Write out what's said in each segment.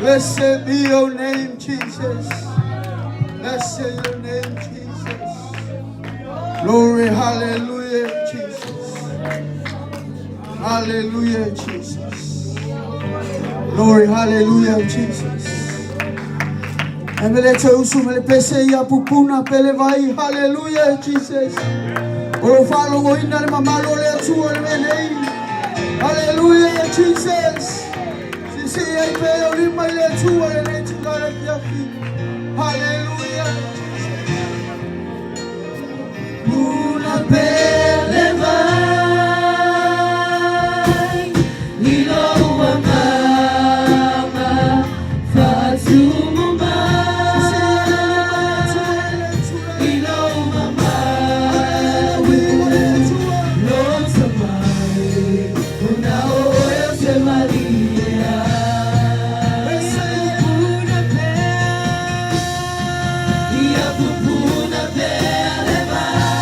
Blessed be your name, Jesus. Blessed your name, Jesus. Glory, hallelujah, Jesus. Hallelujah, Jesus. Glory, hallelujah, Jesus. Emele teusu mele pese ya pupuna pele vai, hallelujah, Jesus. Oro falo mo ina le mamalo le tu le menei. Hallelujah, Jesus. Hallelujah. Una pele vai, ilo mama, fatumo ma, ilo mama, lo samai, una oya se Maria. Pupuna pele vai.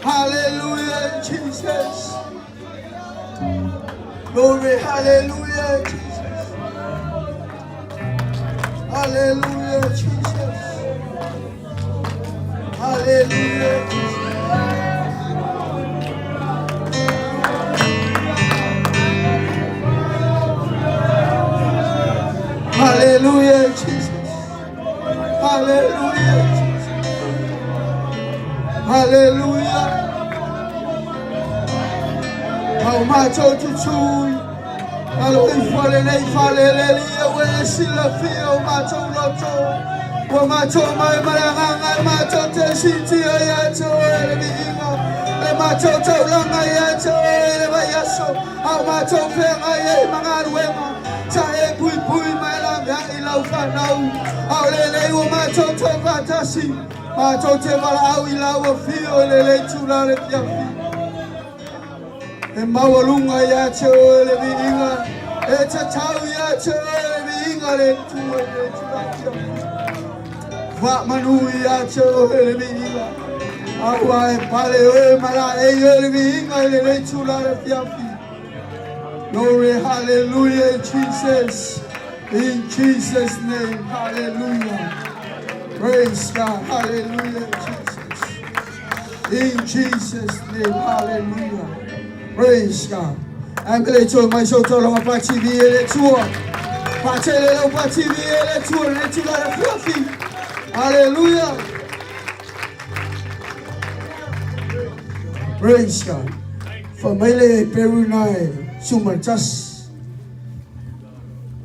Hallelujah, Jesus. Glory, hallelujah, Jesus. Hallelujah, Jesus. Hallelujah, Jesus. Hallelujah, Jesus. Hallelujah, Jesus. Hallelujah. How much ought to choose? Hallelujah, hallelujah, where she love you, macho, loto. Well, macho, my maranga, macho, teshiti, ayacho, elevino. Le macho, langa, yacho, elevayaso. How much of them I am, Mangaruema. Chae, pui, my langa, ilaufanau. How lele, macho, vatasi. Macho, tevala, ilawa, fio, lele, chula, lepiafi. Mawalunga ya chole biinga, etatawi ya chole biinga le tuwe le tulakia. Manui ya chole biinga, awa pale mala le biinga le tula le fiafi. Glory, hallelujah, Jesus, in Jesus' name, hallelujah. Praise God, hallelujah, Jesus. In Jesus' name, hallelujah. Praise God. I'm going to my show to our party the tour. Party the party the tour. Let's go to fluffy. Hallelujah. Praise God. Family Perunai Sumatas.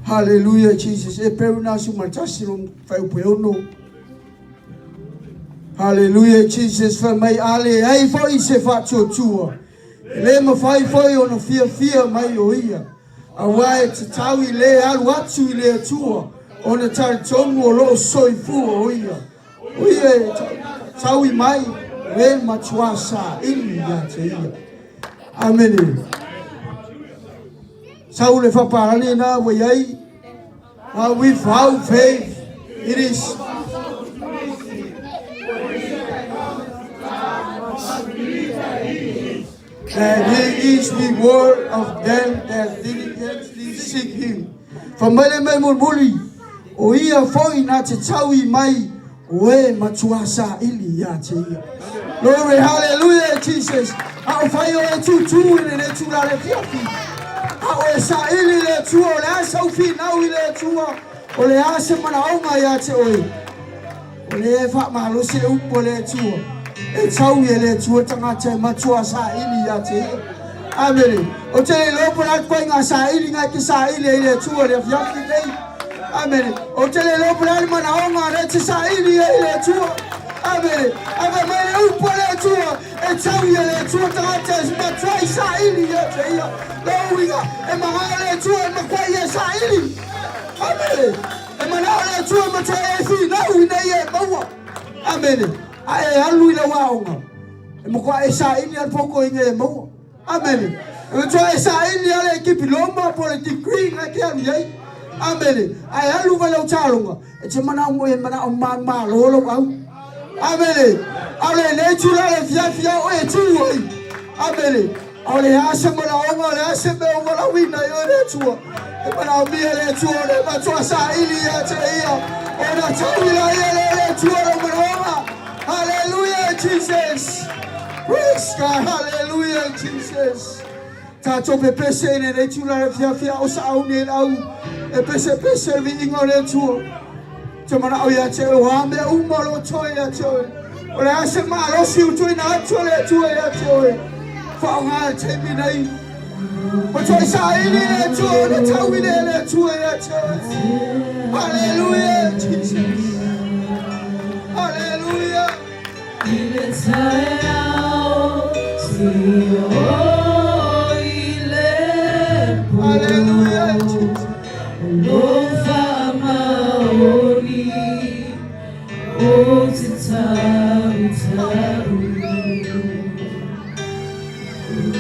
Hallelujah, Jesus. Perunai Sumatas from Faupeono. Hallelujah, Jesus. Family Ali. I for Isefat tour. Le mafai foi ona fia mai oia. Awai te tawi le alu atu I le atua. Ona tari tongu o lo soifu oia. Oia Sawi mai we machuasa ili ya cheia. Amen. Saul fa parani na we yai. Without faith it is that he is the word of them that diligently seek him. From mele me mulmuli, o ia foi na te taui mai, we matuasa ili ya te ia. Glory, hallelujah, Jesus. Ao fai o e tu ile tu la le fiafi. Ao e sa ili le tu o le asa ufi nau ile tu o le asa mana aunga ya te oi. O le e fa mahalosi le upo le tu e tau e le tu tanga te matuasa ili ya te ia. Amen. O te le lopo na koe ngā sa ili ngā ki sa ili e le tu o le fiafi nei. Amen. O te le lopo na mana aunga le te sa ili e le tu. Amen. Ava mai upo le tu e tau e le tu tanga te matuai sa ili e te ia. Lauinga e maha le tu e makwai e sa ili. Amen. E mana le tu e matuai e fi nau nei e maua. Amen. A e alu i la waonga. E makwai e sa ili al poko inga e maua. Amen. E matua e sa ili ale ekipi loma po le degree nga ki alu yei. Amen. A e alu wale o talunga. E te mana umo e mana o ma lolo au. Amen. Ale le chula le fia o e tu oi. Amen. Ale asa mana onga le asa me o wala wina yo le tua. E mana o mia le tua le matua sa ili e te ia. O na tawila le tua le mana. Hallelujah, Jesus. Praise God. Hallelujah, Jesus. Tato pe pese ne le chula le fia o sa au ne au. E pese vi ingo le tua. Te mana au ya te o hame umalo toi ya te oi. O le ase maa losi utui na atu le tua ya te oi. Whaonga te minei. O toi sa ili le tua na tawine le tua ya te oi. Hallelujah, Jesus. Hallelujah. Ile tayao si o ile po. Hallelujah, Jesus. Lofa maoni o te tau.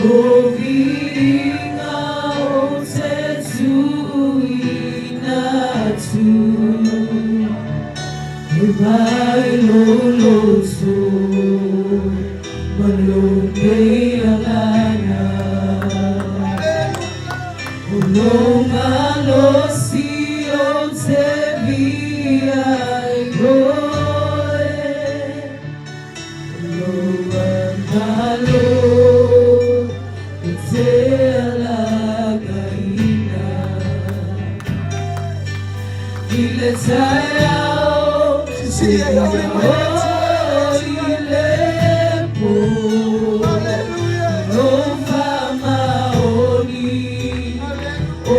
Lovinga o te tuina tu. E vai lolo so malone alana. O malo si o te via e goe. O malo o te alagaina. Ile tayao See ya, y'all in my hands. ile po. Hallelujah. No fama oni o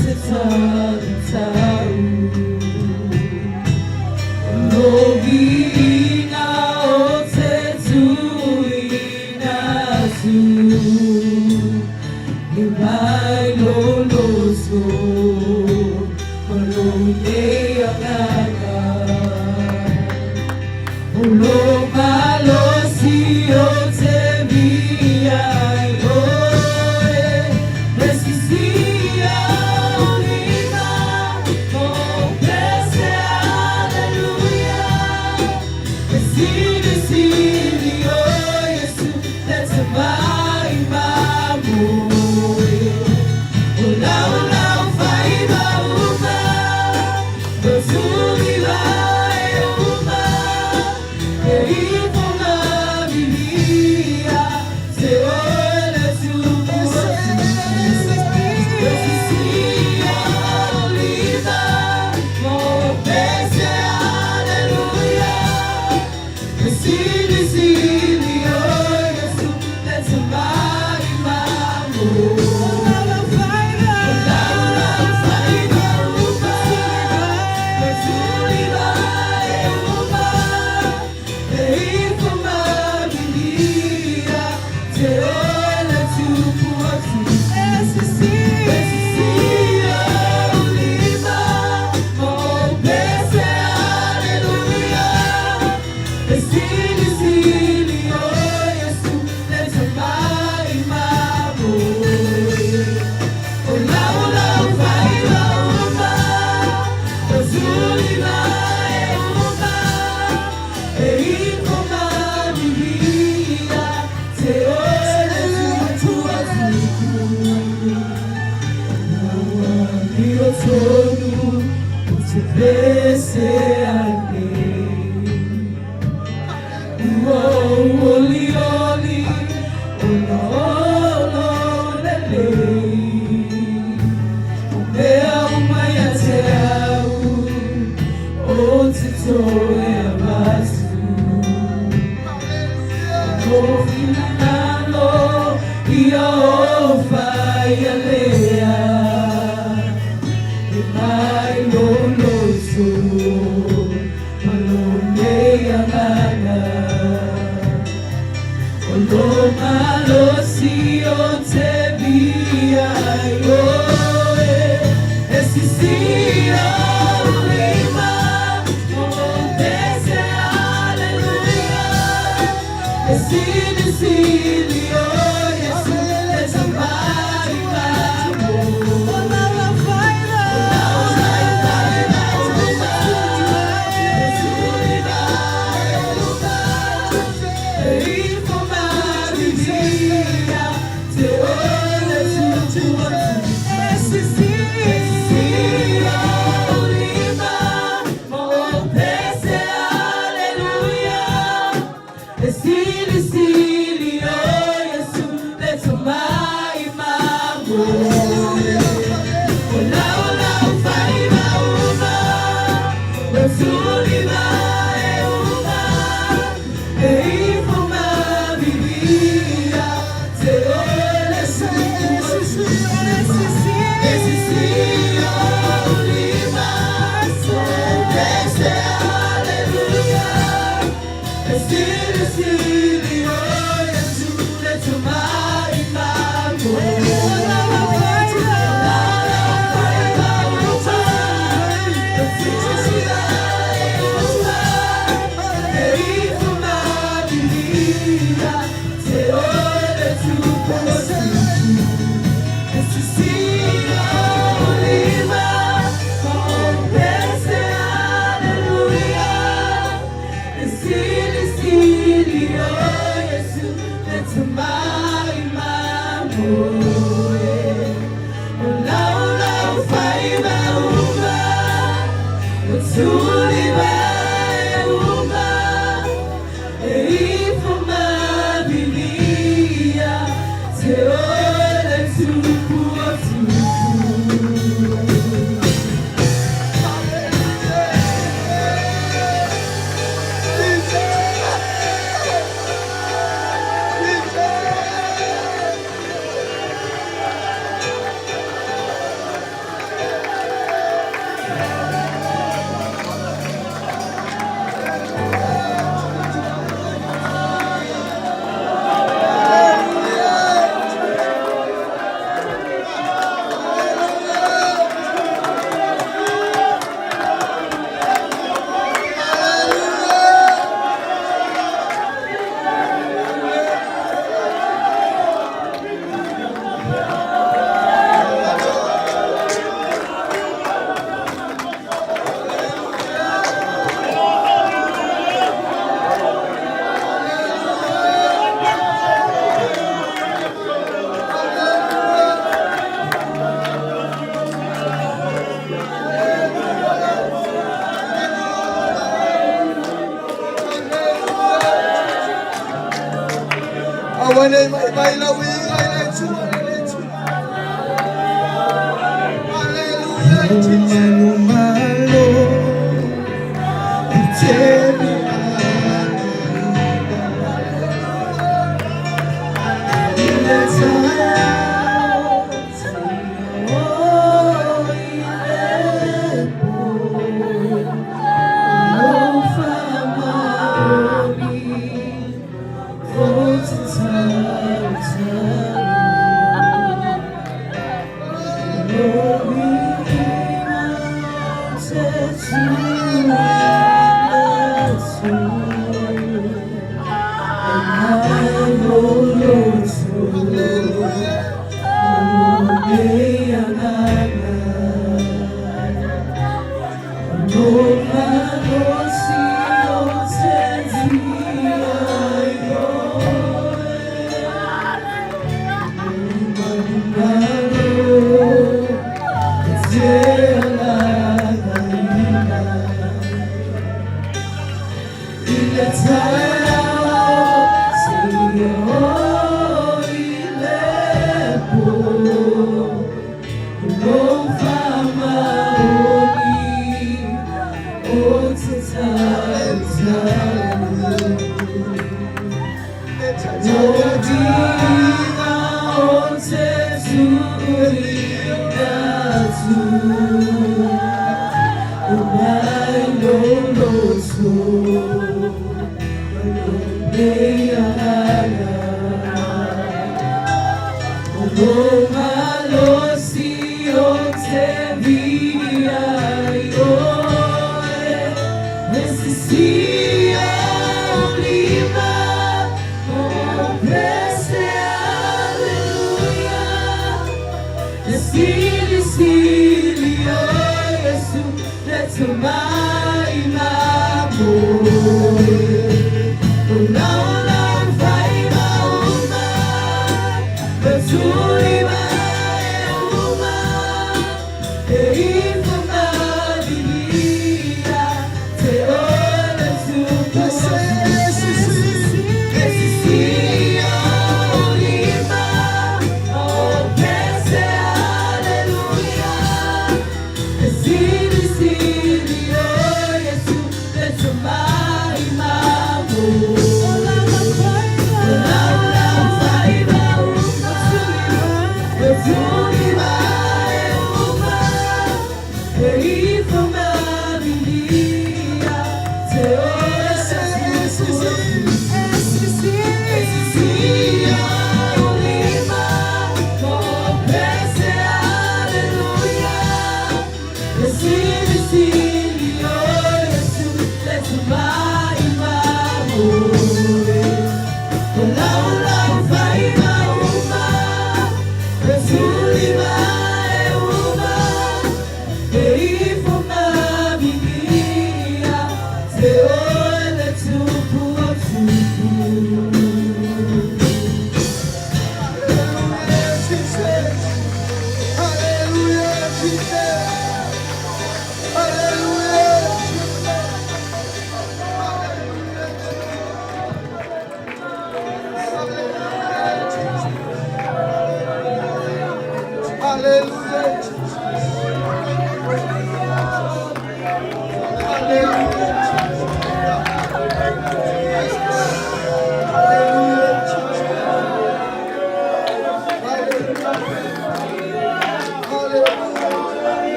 te tau. No vina o te tuina tu. E vai lolo so malone agaga.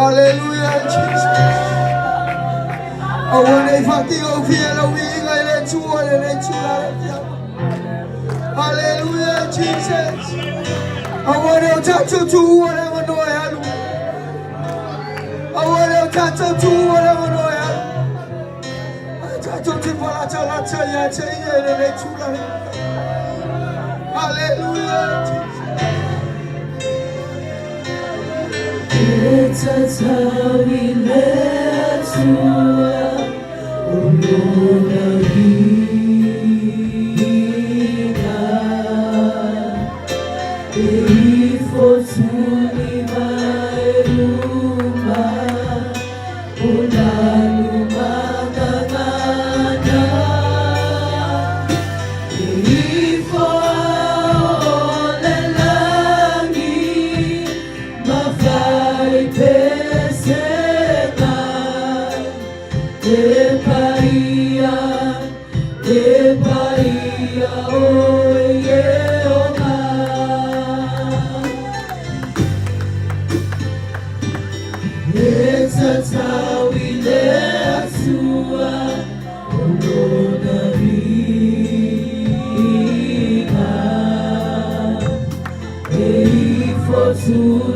Hallelujah, Jesus. I want to fight over here, the wing, I let you all and let you out. Hallelujah, Jesus. I want to touch you too, whatever no I have. I want to touch you too, whatever no I have. I touch you too, but I tell you, and let you out. Hallelujah, Jesus. It's a time we let you out, oh Lord, to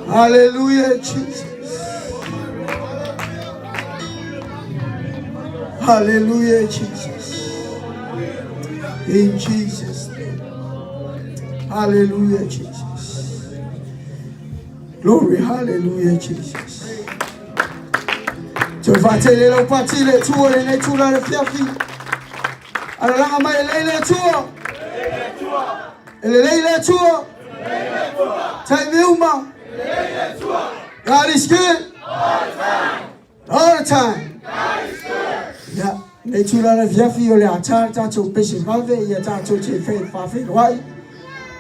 Hallelujah, Jesus. Hallelujah, Jesus. In Jesus' name. Hallelujah, Jesus. Glory, hallelujah, Jesus. So if I tell you, don't party, let's tour, and let's tour, and let's tour. God is good. All the time. Yeah. They too lot of Yafi or Tata Bishop Mother, Yatato Faith Fafi, why?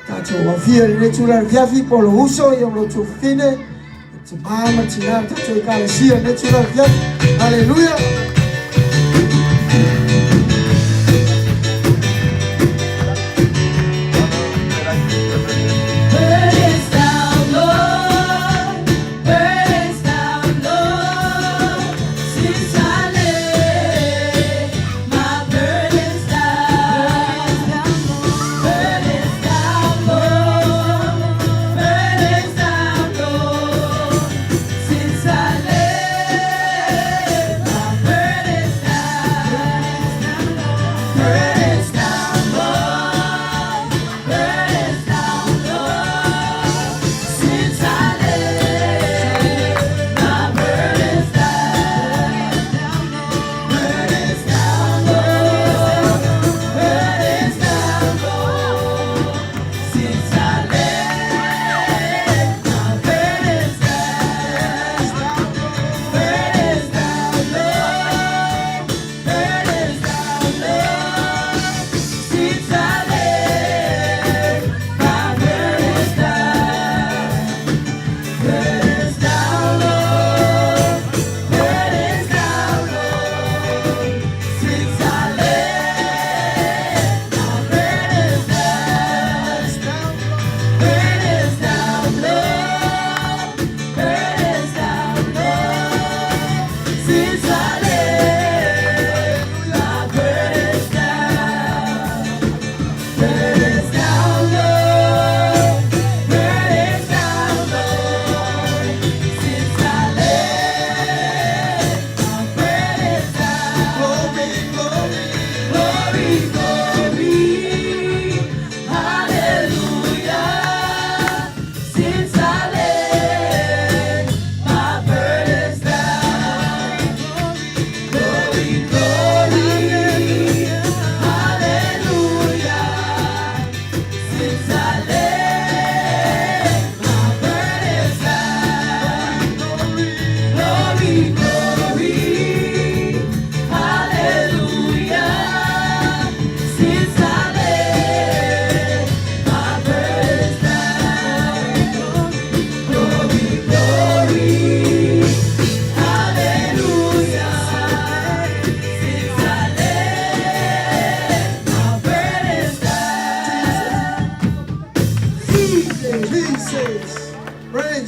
Tato fear, they too lot of Yafi, Polo Uso, Yolo to Fine, it's a Mama Tina, Tato Galaxia, and they too lot of Yafi. Hallelujah.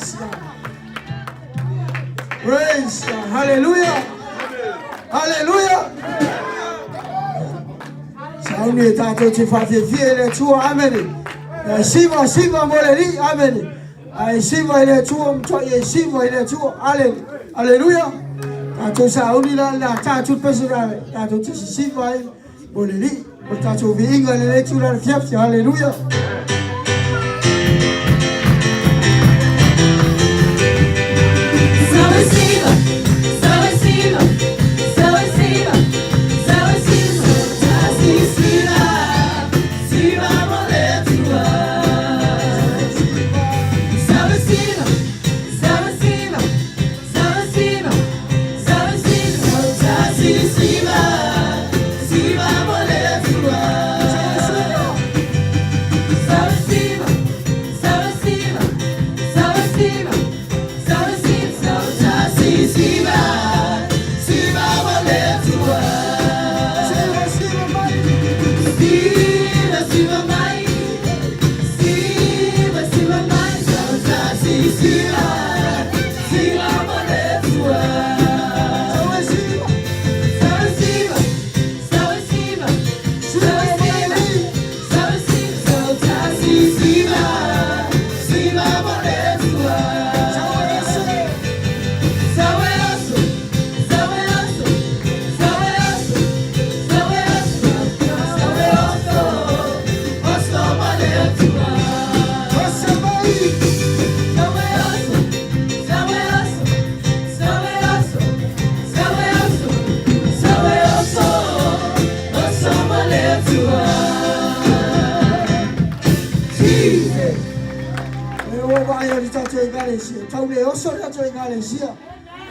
Praise God. Praise God. Hallelujah. Hallelujah. Sauni tato chifati fiele chua amen. Siva moleri amen. Ai siva ile chua mtoye siva ile chua hallelujah. Tato sauni la tato pesira tato siva moleri tato vinga ile chua fiafti hallelujah.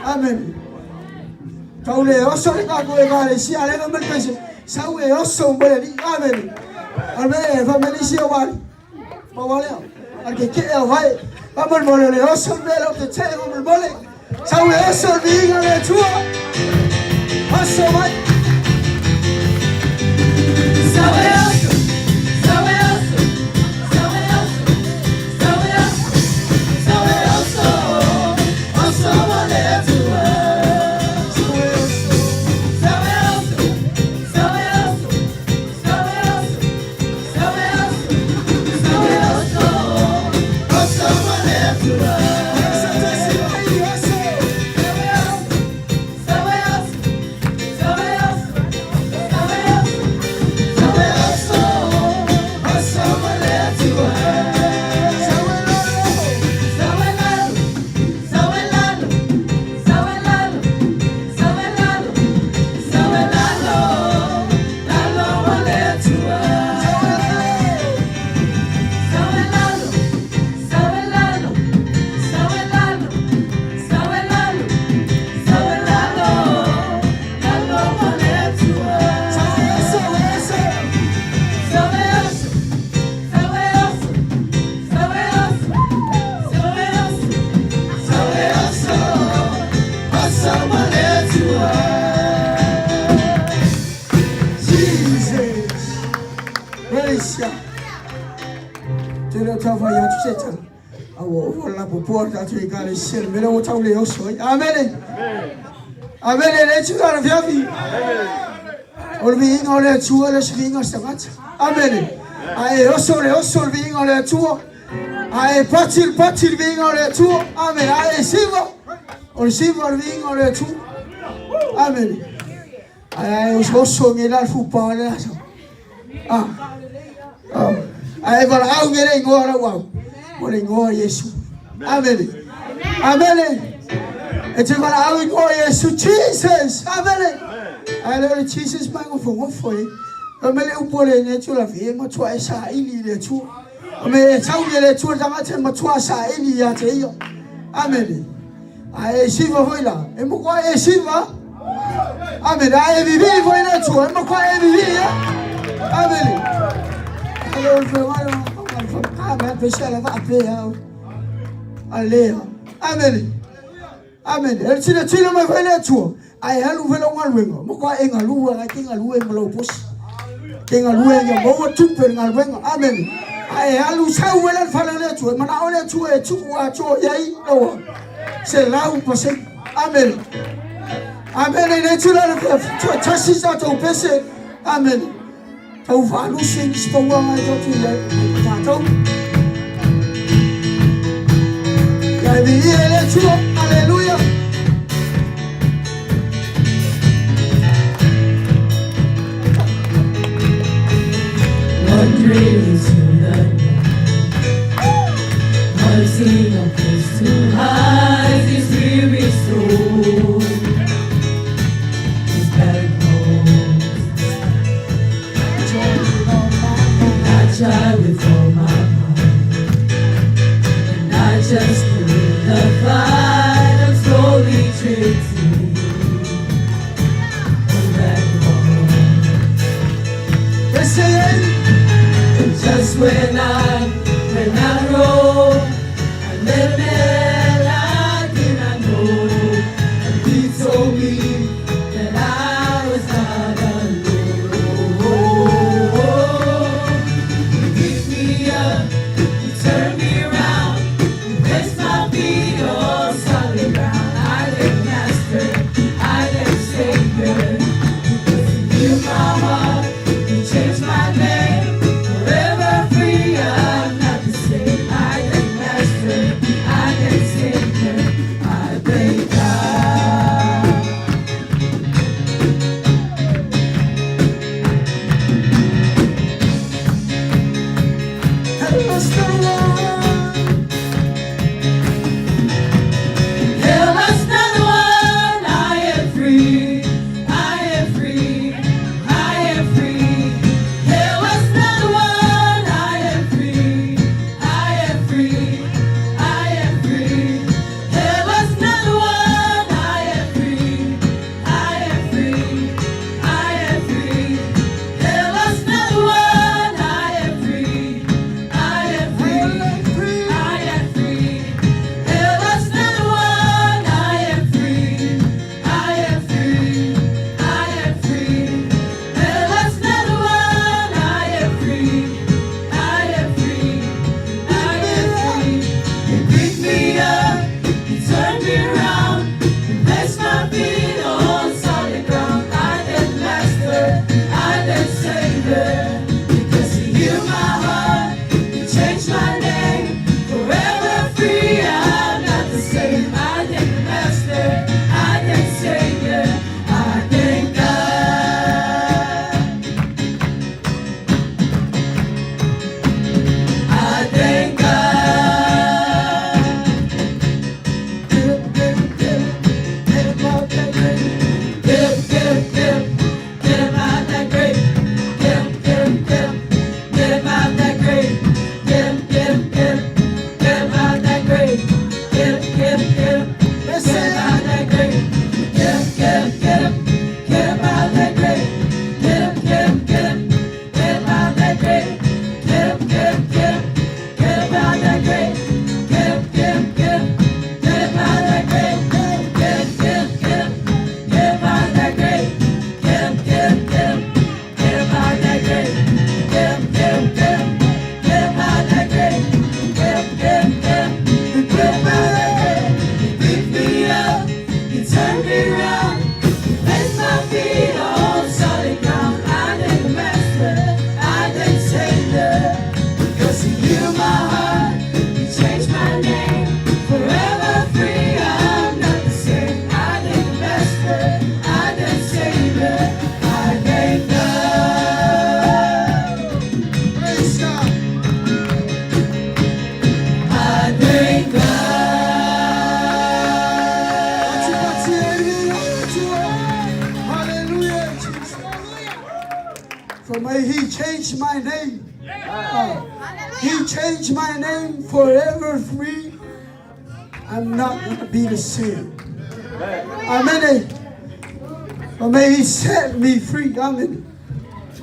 Amen. Taule oso le ka ko ngale si ale no merpese. Sawe oso mbele amen. Amen. Family si wali. Ma wale. Alke ke vai. Vamos mole le oso mbele te che vamos mole. Sawe oso vinga le tua. Oso vai. Sawe oso. Sawe oso. Sawe oso. Sawe oso. Sawe oso. Oso mole tua. Amen. Amen. Let's go to the or being on a tour, let's be on the Amen. I also being on a tour. I patil being on a tour. Amen. I silver being on a tour. Amen. I was also in that football. I ever out getting go. Yesu. Amen. Amen. It's about how we go Yesu Jesus. Amen. I know Jesus microphone for you. Amen. Upole ne chula vie mo twa sa ili le tu. Amen. Tawye le tu da mate mo twa sa ili ya te yo. Amen. Ai siva hoila. E mo kwa e siva. Amen. Ai vivi foi na tu. E mo kwa e vivi ya. Amen. Hello, Amen. Pessoal, vai ver. Aleluia. Amen. Amen. Ele tira mais velho tu. Ai halu velo ngalwengo. Mo enga luwa, ai kinga luwe mo pos. Kinga luwe ngo mo tu per ngalwengo. Amen. Ai alu sau wala fala le tu mana ole tu e tu wa cho yai no. Se lau pose. Amen. Amen ne tu la tu tasi sa to pese. Amen. Tau falu sing sponga ai to tu le. Tato. Ya Viia Le tu. Hallelujah. Wandering to the mercy of His to hide His weary soul, His backbone. I try with all my heart, and I just believe the fight of slowly tricks me. Oh, backbone. Just when I roll, I let me I did not know, and He told me that I was not alone. He picked me up, He turned me around, He placed my feet on solid ground. I didn't master, I didn't Savior, because He healed my heart, He changed my name. For may He change my name. He changed my name forever free. I'm not going to be the same. Amen. For may He set me free. Amen.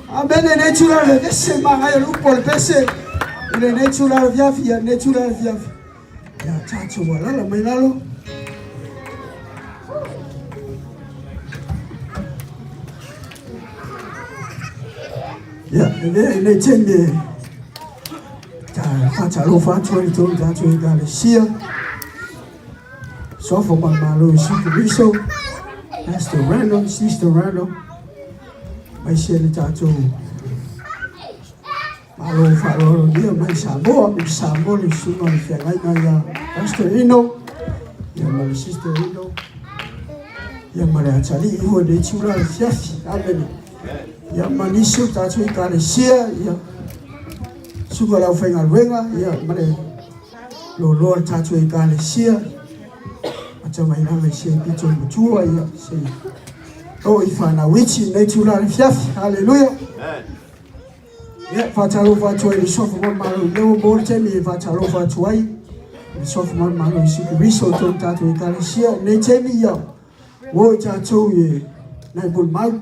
Amen. Natural. Laissez ma rayon pour le passer. Il est natural via natural via. Ya chacho wala la mainalo. Ya, il est tenu. Fatalo fatoi to tato igalesia. Sofo mamalo sikriso. Pastor Reynolds, Sister Reynolds. Mai sele tato. Malo falo dia mai Samoa le sunga le fiangai ya Pastor Ino. Ya mai Sister Ino. Ya mai atali iho de chula le fiafi. Amen. Ya manisu tato igalesia ya. Suka lau whainga ruenga, ia mare lo loa tātua I kāle sia. Ata mai nanga sia pito mutua ia se. O I whana wichi nei tūrare fiafi, hallelujah. Ia whātaro whātua I sofu mon maru leo mōre temi I whātaro whātua I. I sofu mon maru I siku riso tōn tātua I kāle sia. Nei temi ia, o I tātou I nai bun mau.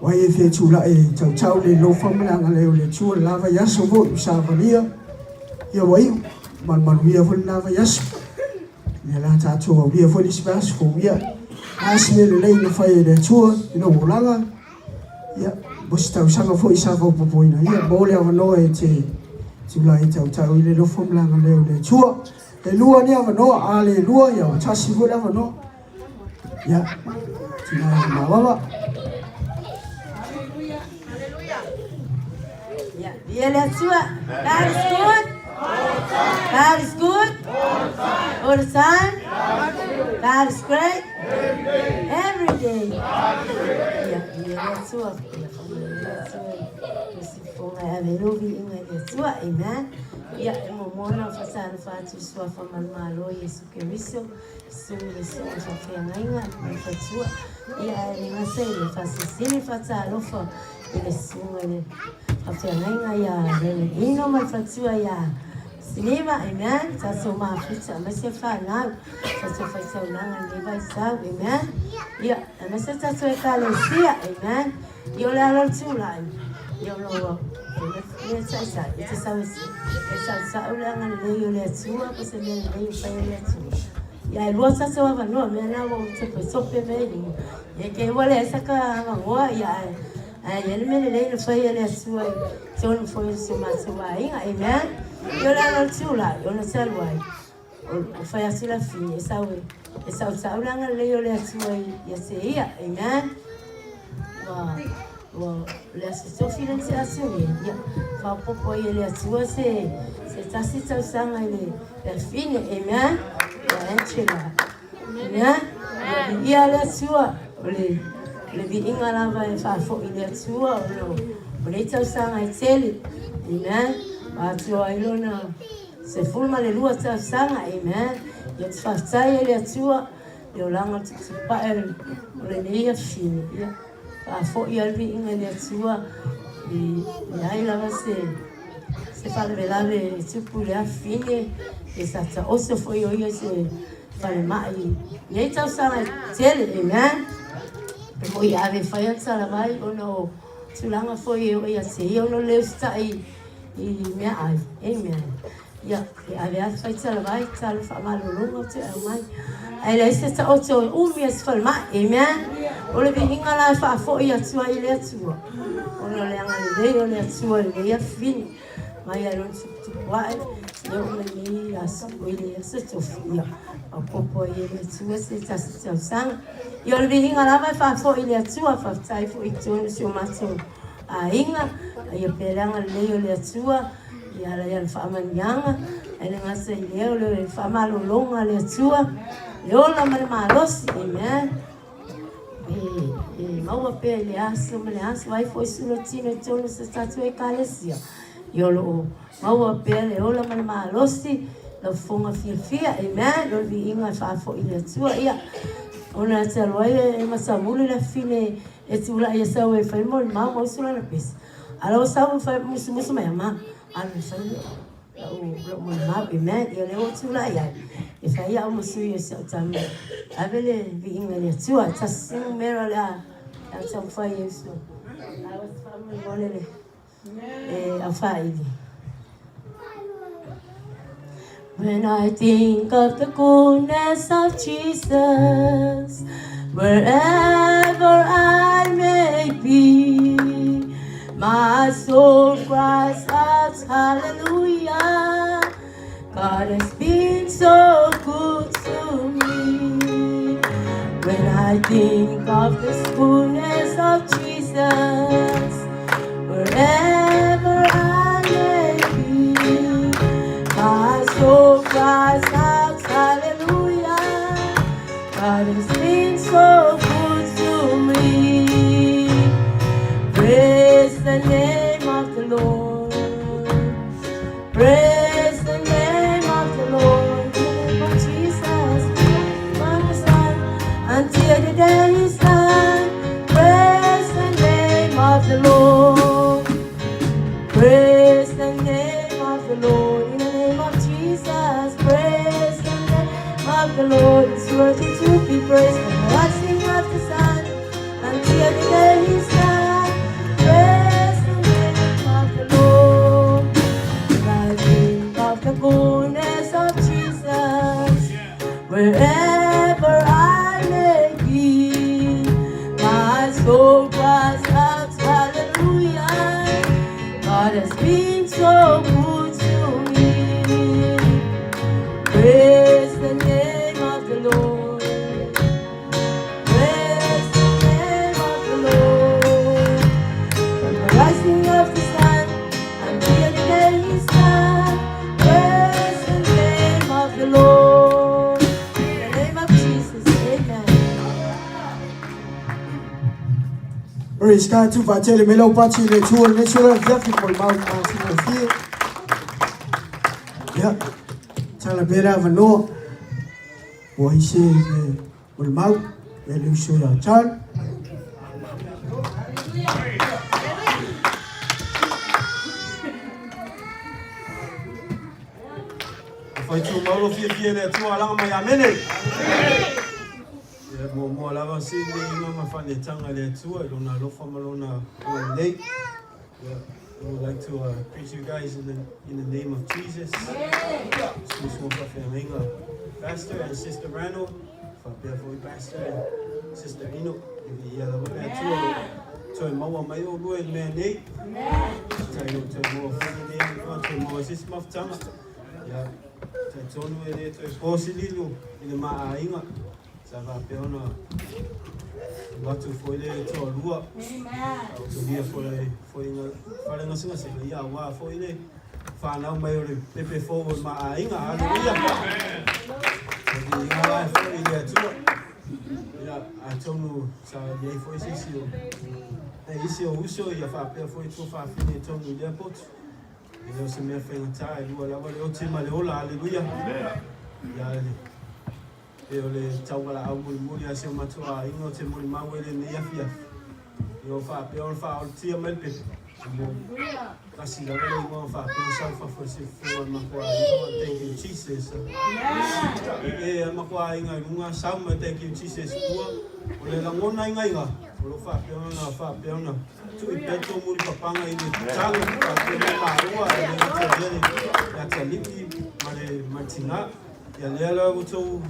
Wai e whea tūla e tau le lo whamalanga leo le tua lava yaso vo I sāwhania. Ia wai, manuia whali lava yaso. Ia la tātou au ria whali sipasi fō ia. Asme le lei na whai e le tua, ino wolanga. Ia, bosi tau sanga fo I sāwha upopoina. Ia, mōle awanoa e te tūla e tau I le lo whamalanga leo le tua. E lua ni awanoa, ale lua, ia o tasi whali awanoa. Ia, tina e mawawa. Viia Le AliI. God is good. God is good. All the time. God is great. Every day. Viia Le AliI. Amen. Ia e momona whasana whātu sua whamanmalo Yesu Keriso. Sumi le sua whawhiangainga mai whatua. Ia e ringa sei le whasasini whatalofa. Ile sunga le whawhiangainga ia rele ino mai whatua ia sinima, amen. Taso maa whita, mese whanau. Taso whaisau nanga lewa isau, amen. Ia, mese taso e kalesia, amen. Io le alo tūlai. Io lo ia sa ite sa ese sa ulanga le le atua ko se le le atua ya lo sa se wa no me na wo te pe so pe me ni ke wale sa ka ngo ya le me le fa le atua se on fo se ma se wa amen yo la no tula yo no se wa o fa ya se la fi sa we sa ulanga le atua ya se ia amen wa le aso financiação ia fa popo ele atua se tá se sanga ele é fine amen é enchila né ia le atua le vi ingala vai fa fo ele atua o le tá sanga ele amen atua ilona se forma le lua tá sanga amen ia fa sai ele atua le langa se pa le ia fine ia fo ia vi inga le atua I ai lava se fale velave tipo le afine e sa osso foi ia se fale mai e tau sala tele amen e moi ave fai sala vai ono tulanga foi ia se eu no le sta I me ai amen ia ave fai sala vai sala fa malo longo te mai ai le se ta osso mi es fal mai amen ole vi inga la fa fo ia tua ile atua ono le anga le le atua le ia fini mai alo tu wai yo me ni as ile se to ia a popo ile tua se ta se sang yo le vi inga la vai fa fo ile atua fa tai fo itu se o maso a inga ia pelanga le atua ia la fa manhanga ele ngase le fa malo longa le atua yo la malos amen maua pe le aso vai foi sulotino tono se statua e kalesia yo lo maua pe le ola malosi lo fonga fia amen lo vi inga fa fo ile tua ia ona te loe e masamuli la fine e tula ia sa we fa mo ma sula na pes alo sa fa musu mai ma alo sa lo mo ma amen yo le tula ia e fa ia mo su ia sa tame avele vi inga le tua tasin mera la Então foi isso. I was family morning. When I think of the goodness of Jesus, wherever I may be, My soul cries out, hallelujah. God has been so good to me. When I think of the goodness of Jesus, wherever I may be, my soul cries out, hallelujah. God has been so good to me. Praise the name of the Lord. Praise the name of the Lord. In the name of Jesus, from the sun until the day is done. Praise the name of the Lord. Praise the name of the Lord. In the name of Jesus, praise the name of the Lord. It's worthy to be praised. From the rising of the sun until the day is done. Praise the name of the Lord. I think of the goodness of Jesus, wherever I may be, my soul cries out, hallelujah. God has been so good to me. Praise the name of the Lord. Praise the name of the Lord. From the rising of the sun until the day is done. Praise the name of the Lord. In the name of Jesus, amen. Praise God, tu vas te le melo pachi le tu le chura jafi por mau pachi le fie. Ya, chala bera vano. Wai se por mau le lu chura chal. Fai tu mau fie fie le tu ala mai amene. Mo lava si le ma fa le tanga le tu e lona lo fa malona o le. I would like to greet you guys in the name of Jesus. Pastor and Sister Reynolds, Pastor and Sister Eno, to Mawa Mayo Boy Man Nate, to more Sis Maftama, to Tonu to Posililu in the Maainga, Sava Peona. Watu foile to lua. To dia foile nga singa singa ya wa foile fa na mai ore pepe fo ma ainga haleluya. Jadi ngala foile tu. Ya atonu sa ye foi sisio. Isio uso ya fa pe foi tu fa fine tonu dia pot. Ele se me fez tai lua la vale o tema le ola haleluya. Ya eu le tauala au muri a se matua ingo te muri mawele ne yafia yo fa pe on fa o tia mel pe kasi la vele ingo fa pe sa fa fo se fo ma kwa thank you Jesus e ma kwa inga lunga sa ma thank you Jesus ua o le la ngona inga o fa pe ona tu i pe to muri papanga i talo pa pe ma ua e te vele ya te lipi male matina ya lela uto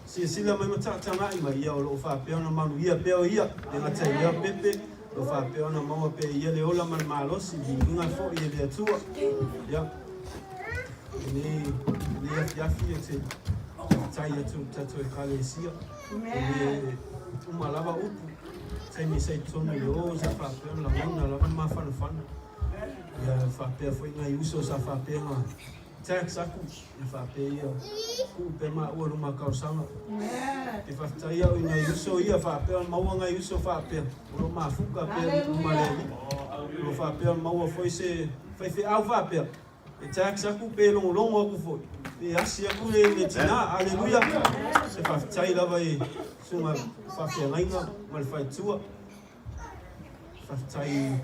si sila mai matata ngai mai ia o fa pe ona manu ia pe o ia e ngata ia pepe o fa pe ona mau pe ia le ola man malo si inga fo ia le tua ya ni ya fie te tai tu tato e kalesia e uma lava upu sai mi sai tonu yo sa fa pe ona la lava ma fa ya fa pe foi ngai uso sa fa pe nga tax aku e fa pe ia ku pe ma o lu ma ka sama e fa tai ia ina uso ia fa pe ma o nga uso fa pe o ma fuka pe ma le o fa pe ma o foi se fe au fa pe e tax aku pe long aku foi e asi aku le tina aleluia se fa tai la vai sunga fa pe nga mal fa tua fa tai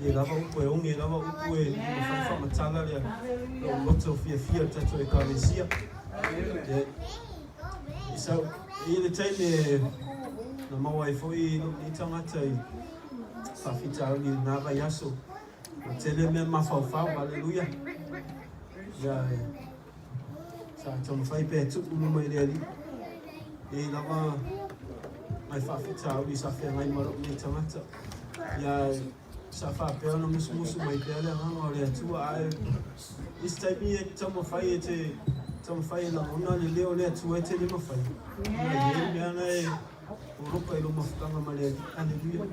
e lava upo e onge lava upo e fa matala le loto fia tato e kalesia e so ele tem na maua e foi ni tangata i fa fita ni na va yaso o tele me ma fa aleluia ya sa ton fai pe tu no mai le ali e lava mai fa fita ni sa fe mai maro ni tangata ya sa fa pe ona musu mai pe le nga le tua ai is time e tamo fai te tamo fai la ona le leo le tua te le mo fai ye ana e oroka i lo mafutanga male aleluia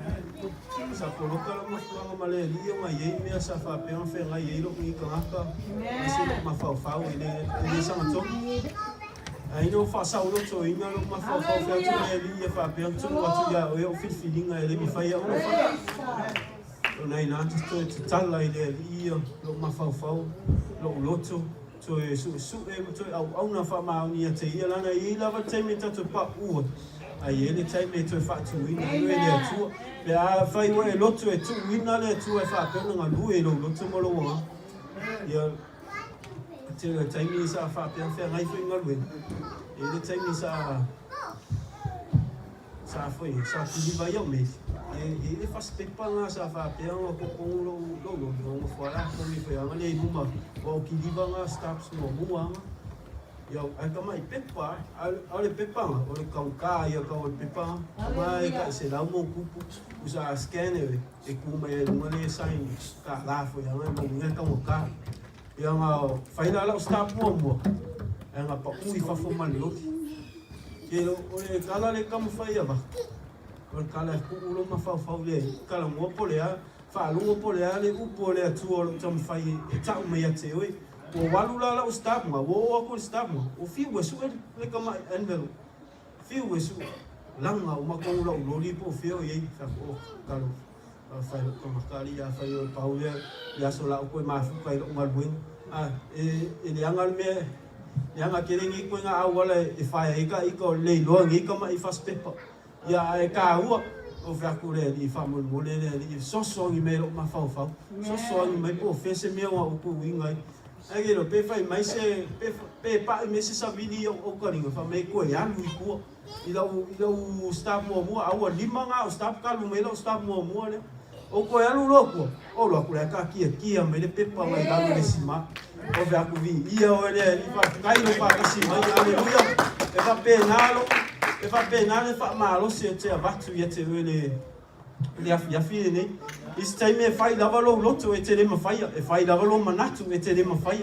sa poloka lo mafutanga male aleluia ma ye me sa fa pe on fe nga ye lo ni ka aka se ma fa ele sa mato ai no fa sa lo to ina lo ma fa fe tu aleluia fa pe tu watu ya o feeling ele mi fa ya o fa ona ina to tala ile ia lo ma fa lo loto to su to au na fa ma ni te ia lana i lava te me tatu pa u ai ele tai me to fa tu ina no ele tu pe a fai o loto e tu ina le tu e fa pe no lu e lo loto mo lo wa ia te tai me sa fa pe fa ngai foi ngal we ele tai me sa foi sa tu vai ao mês ele faz pepanga sa fa pe o ko lo fora ko mi foi ama le buma o ki divanga stops no buma yo ai ka mai pepa ale pepanga o le kauka ia ka o pepanga mai ka se la mo kupu usa scanner e ku mai no le sign ka la foi ama mo ngai ka mo ka ia nga fai la stop mo nga pa ui fa fo mal lo ke o le kala le kam fai ava o kala ku ulo ma fa le kala mo polea fa lu polea le u polea tu o tam fai e ta me ya te oi o walu la o stop ma o ko stop ma o fi we su le kama envelo fi we su langa o ma ko lo li po fi o ye fa o kala fa ko ma kali ya fa yo paule ya so la ko ma fu kai lo ngal buin e le angal me yang akere ngi ko nga awala e fa e ka le lo ngi ka ma i fa spepa ya e ka u o fa ku le i fa mo le le so ngi me lo ma fa so ngi me po fe se me o ku winga ai lo pe fa mai se pe pa me se sa video o ko ringa fa me ko ya lu ku i lo stop mo awa lima nga stop ka lu me lo stop mo le o ko ya lu lo ko o lo ku le ka ki me le pe pa mai la le sima o ve aku vi ia o ele i fa kai no fa kasi mai aleluia e fa penalo fa malo se te avatu ia te ele ia fi ne is time e fai lava lo loto e te le mafai e fai lava lo manatu e te le mafai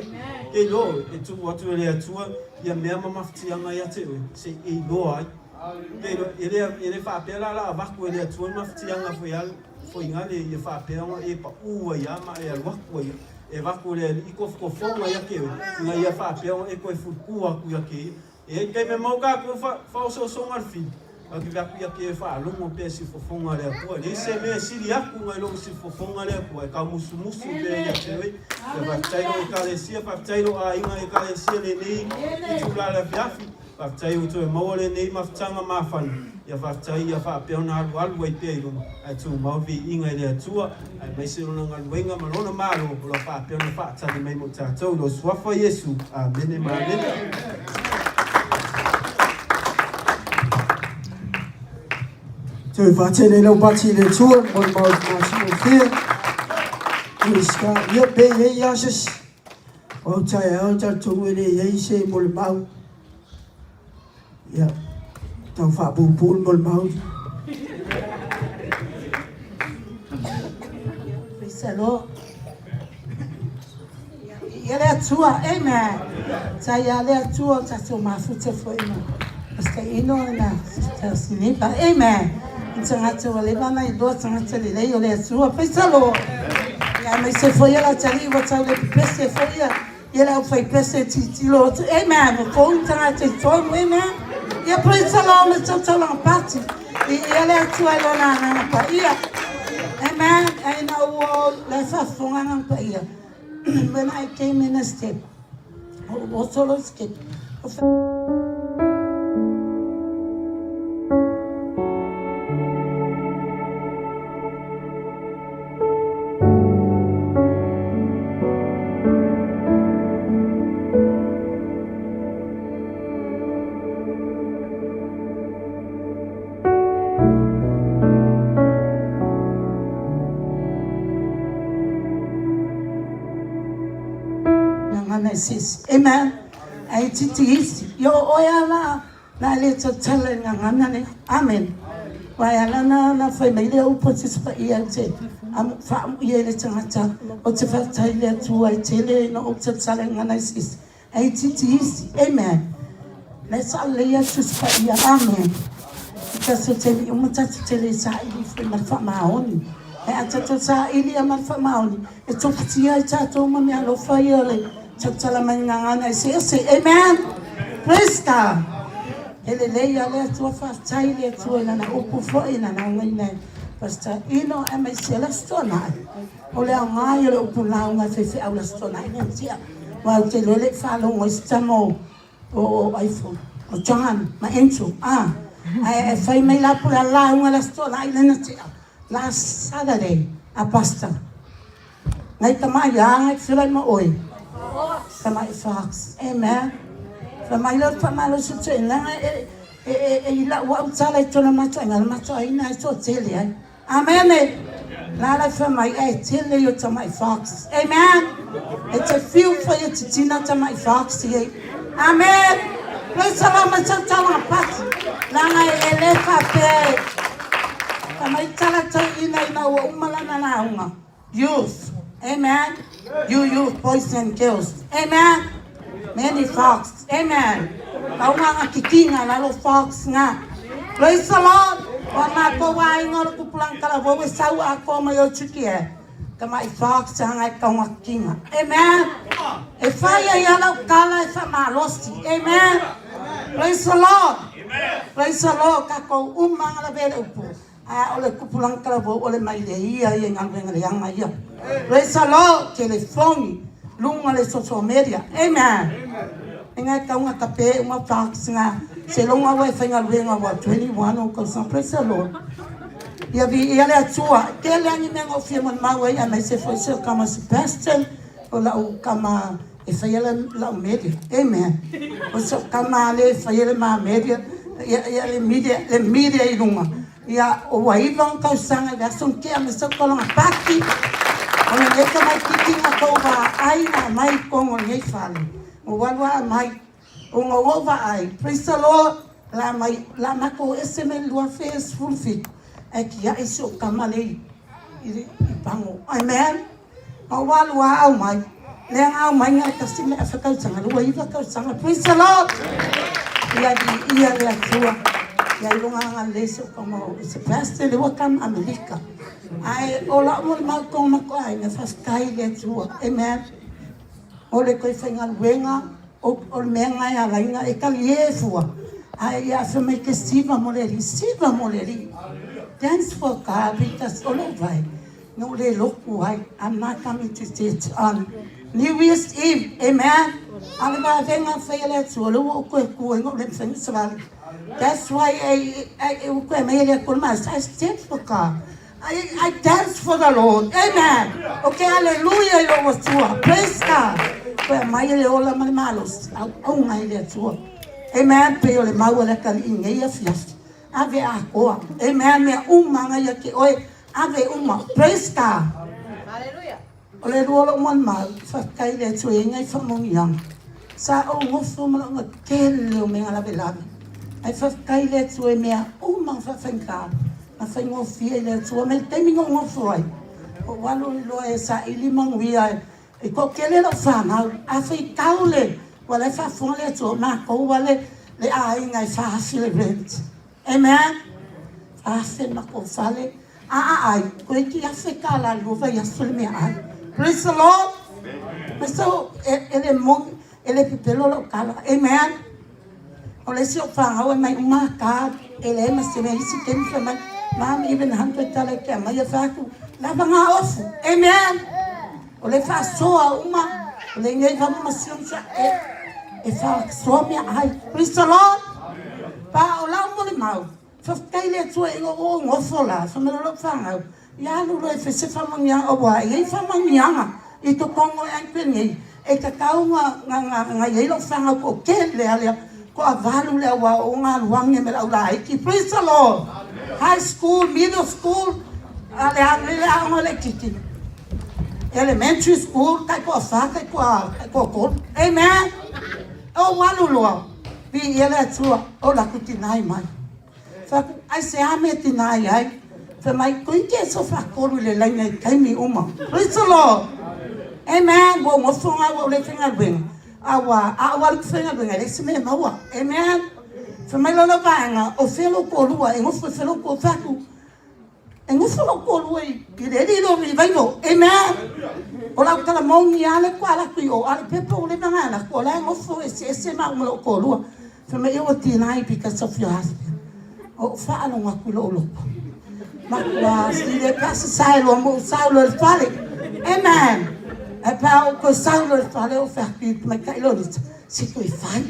e lo e tu watu ele atua ia mea maftianga ia te se e lo ai ele fa pela la vaku ele atua maftianga foi ngale e fa pela e pa ua ia ma e alwa e vaku le i ko fonga ia ke nga ia fa pe e ko fuku aku ia ke e ke me mau ka ko fa so ngal fi a ki vaku ia ke fa lo mo pe si fonga le ko le se me si ia ku nga lo si fonga le ko e ka musu be ia ke e va tai no ka le si pa tai no a inga e ka le si le ni i tu la viafi pa tai o to e mau le ni ma ftanga ma fan ia fatai ia fa pe ona alu ai pe lo ai tu mau vi inga le tua ai mai se ona ngal wenga malona malo lo fa pe ona fa tani mai mo tatou lo swafa Yesu amen amen Tôi phát triển đến lâu bác sĩ để chúa một màu mà phía Iska ia pe ye yasis o chai o cha tu ele ye se mol mau ya tao fa bu mol mau Priselo ia le atua amen sa ia le atua sa so ma fu te foi no parce ino na sa sinipa amen tsanga tso le bana i do tsanga tsele le yo le atua priselo ya me se foi la tali wa tsa le pese foi ia la foi pese ti lo amen ko tsanga tso amen ia priselo me tso la parti ia le atua lo na pa ia amen I know la fafonga ng paia. When I came in a step, o solo skip. Amen. Ai titi yo oya na le totale ngana ne amen. Wa ya na foi mai le upo tsi pa ia tse. am fa ye le tangata o te fa tai le tu ai tele no o te sale ngana sis ai titi amen let's all lay us pa ia amen kasi te mi umata tele sa ili fi ma fa maoni e ata to sa ili ma fa maoni e to tia ta to ma me lo fa ye le tala ma ngana sis amen praise God ele leia le tu fa tai le tu ina na o ku fo ina na ngai Pastor ino e mai se la stona o le ngai le upu la nga fe au la stona ina tia wa te le fa lo ngo stamo o iPhone o John ma encho ai fai mai la pula la nga la stona ina tia last Saturday a pastor ngai tama ya ngai fila mo oi tama fax amen fa mai lo fa malo su te la e la wa utala tona matanga matanga so tele ai amen la la fa mai tele yo to my fox amen it's a feel for you to tina to my fox here amen praise the Lord ma tala pat la ngai ele fa pe fa mai tala to ina wa umala na unga youth amen you boys and girls amen many fox amen kaunga kikinga la lo fox nga praise the Lord wana ko wai ngor ku pulang kala bo sau ako mayo chukie kama fox nga kaunga kinga amen e fire ya la kala fa malosti amen praise the Lord praise the Lord ka ko umang la bele upu ole ku pulang kala bo ole mai le ia ngal ngal yang mai praise the Lord telefone lunga le social media amen Inga kaunga kape uma fox nga selonga wa fenga wenga wa 21 o ko praise the Lord ya vi ya le atua ke le ani mengo fiema mawe ya mai se foi se kama Sebastian o la o kama e fayela la media amen o so kama le fayela ma media ya le media ilunga ya o wa ivan ka sanga ga son ke am so ko longa paki o le kama kitinga ko ba ai na mai ko ngol fale o walwa mai o ngova ai praise the Lord la ma ko eseme lua face full fit e kia iso kamale i pango amen o walwa au mai le au mai nga kasi me afaka sanga lua iva ka sanga praise the Lord ia le tua ia lunga nga leso como se paste le wakam America ai o la mo ma ko ma ko ai na fast kai le tua amen ole ko fenga wenga o menga ya lainga e kaliefua ai ya se me que siva moleri dance for God because all vai no le loku ai I'm not coming to church on New Year's Eve amen alba venga fele solo ko ngo le fenga that's why I ko me le ko mas I stand for God I dance for the Lord amen okay hallelujah yo was praise God Pea mai le ola mai malos au ngai le tua amen pe ole mau le kali ngai a fias ave a koa amen me umanga ya ke oi ave uma praise God hallelujah ole rola mon mal fa kai le tua ngai fa mo yang sa o ngofu mo nga kele o me ngala belabi ai fa kai le tua me umang fa fenka na fa ngofi le tua me te mi ngofu ai o walo lo e sa ilimang wi e ko kele lo fana a fe kaule wala fa fon le to ma ko wala le ai ngai fa file rent amen a fe ma ko fale ai ko ki a fe kala lo va ya sul me ai praise the Lord so ele pipelo lo kala amen o le si o fa o mai uma ka ele ma se me si tem fa ma mam even hanto tala ke ma ya fa ku la va nga ofu amen o le fa soa uma o le ngai va ma sionsa e fa soa me ai praise the Lord pa o la mo le mau fa kai le tu e o ngofola fa me lo fa nga ya lu lo fe se fa mo nya o wa e fa mo nya e to kongo an kwenye e ka nga ye lo fa nga ko ke le ale ko avalu le wa o nga luang me la ula ki praise the Lord high school middle school ale le kiki elementary school kai ko fa kai ko amen o walulo vi ele tua o la kutinai mai fa ai se ame tinai ai Whamai koe ke so whakoru le laina I kaimi uma. Praise the Lord. Amen. Wo ngofonga wo le whenga whenga. Awa le whenga whenga le se me maua. Amen. Whamai lona vaenga o whelo korua e ngofo whelo ko whaku. E ngofo lo korua I re riro revival. Amen. O lau kala maungi ale ko ala kui o ale pepe o le mangana ko la ngofo e se ma umalo korua. Whamai o tinai because of your husband. O whaano ngaku lo loko. Makua stile pasa sailo mo saulo le fale. Amen. E pa o ko saulo le fale o whaki mai kailonis. Se koe whai.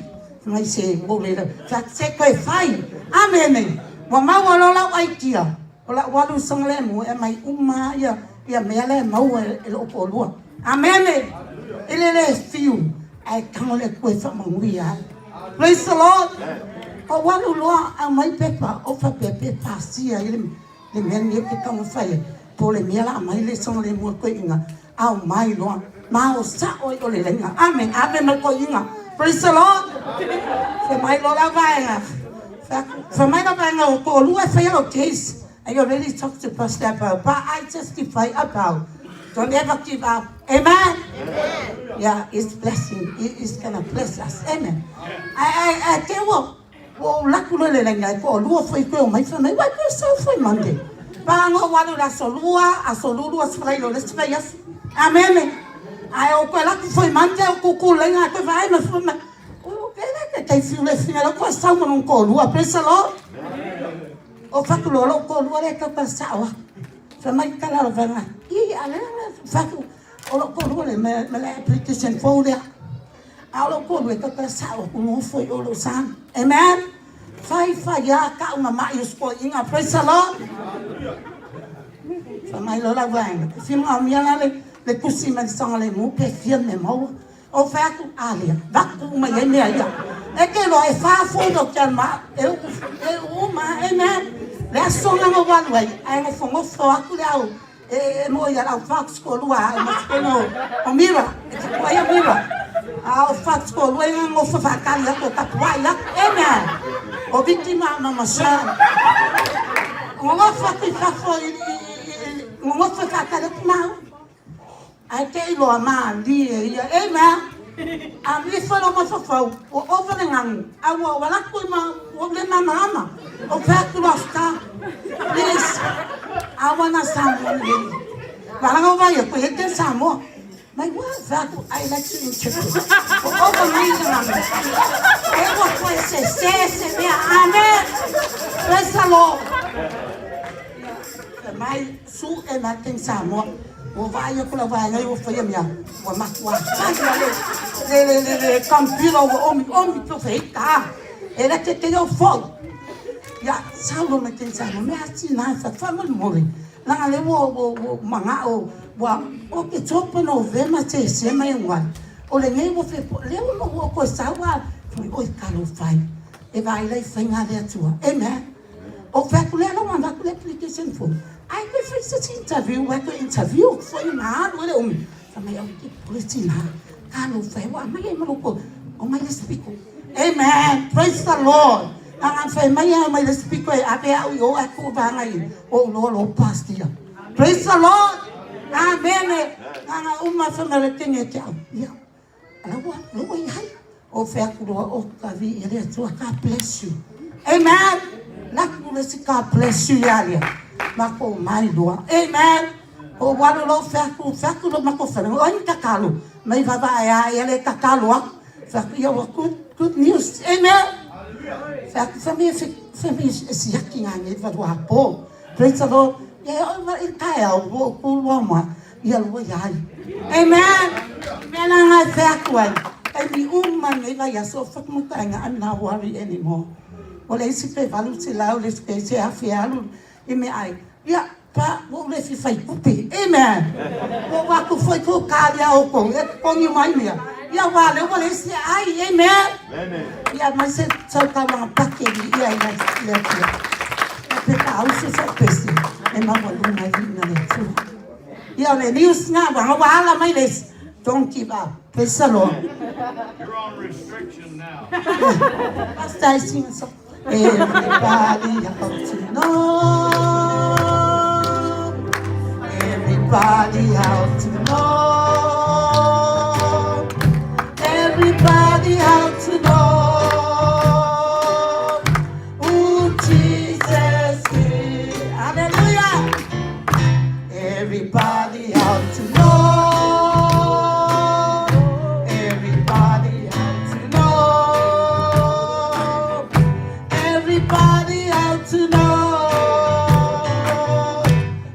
Mai se mo le la. Se koe whai. Amen. Wa maua lo lau aikia. O la walu sanga le mo e mai uma ia mea le maua e lo ko lua. Amen. Ele le fiu. Ai kamo le koe whamangui ai. Praise the Lord. O walu loa a mai pepa o fa pepe pasia ile le meni ke kamo fai po le mela mai le song le mo ko inga au mai loa ma o sa o le lenga amen amen ma ko inga praise the Lord fe mai lo la vaenga fe mai la vaenga o ko lu e fai lo case I already talked to Pastor about but I testify about don't ever give up amen yeah it's blessing it's gonna bless us amen I tell you o lakulo le lenga ko lua foi ko mai fa mai wa ko so foi mande pa ngo walu la solua a solua spray lo les feias amen ai o ko la foi mande o ku lenga ko vai na foi o que tai fiu le fina ko sa mo non ko lua presa lo o fa ko lo ko lua le ka pasa wa fa mai kala lo venga I ale fa ko o ko lua le me la application folder Alo ko le ka sa o mo foi o lo san. Amen. Fai ya ka uma mai ko inga praise the Lord. Fa mai lo la vang. Fim a mi ala le kusi ma sanga le mo pe fiem me mo. O fa ku alia. Va ku ma ye me ya. E ke lo e fa fo do ma e o ma amen. Le songa mo va lo ai mo fo aku le au. E mo ya la fa ko lo a mo ko no. O mira. E ko ya mira. Ao fax ko lo ngo fa kali ko tapwa ya amen o victima mama sa ngo fa ki fa fo ngo fa kali ma ai te lo ma li ya amen a mi fa lo mo fa o over ngang a wo wala ko ma o le mama o fa ku lo sta please I wanna someone wala ngo va ya ko te samo my wife, I like to introduce. Over me, what was it? Say, amen. Praise the Lord. My suit and my things are more. Vai eu vai eu foi a minha o macua le computer o perfeita era que tem o fogo ya salvo me tem salvo me assim na fa morre lá le o manga o que topa no ver mas se sema igual o le nem vou fe le o coisa wa foi o calo fai e vai lá e fenga de tua amen o fe que le não manda que application for ai que fez esse interview vai que interview foi na não é homem também eu que precisa calo fai wa mas é maluco o mais explico amen praise the Lord ang fai mai explico a be o a ku ba ngai o lo pastia praise the Lord amen ang uma família tem que ya alawa lo ai o fe ku o ka vi ele tua ka bless you amen na ku se ka bless you ya mako mai doa amen o walo lo fe ku lo mako fa o ni takalo mai va ya ele takalo fa ku good news amen fa família se yakin ani va do apo praise the Lord ya o kai o ku lo ma ya lo ya amen mena ngai fa ku ai mi mai va ya so fa mu tanga I'm not worry anymore o le se pe valu se la o le se afialu e me ai ya pa o le fi fai kupe amen o wa ku foi ku kalia o ko e pongi mai me ya wa le o le se ai amen ya mas se solta uma paquete e aí vai le pe pa o se pesi e ma wa lu mai na le tu ya le news nga wa la mai le don't give up praise the Lord You're on restriction now. Pastor sing so everybody have to know Everybody out to know. Everybody out to know who Jesus is. Hallelujah. Everybody out to know. Everybody out to know. Everybody out to know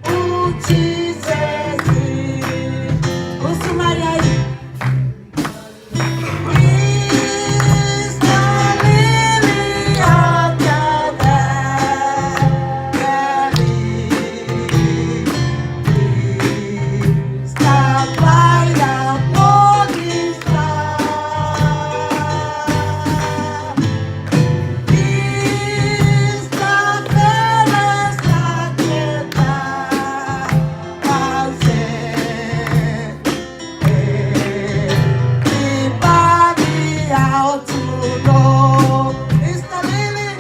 who Jesus is. Who's somebody? He's the lily of the valley. He's the bright and morning star. He's the fairest that can I'll say, everybody out to know. It's the lily.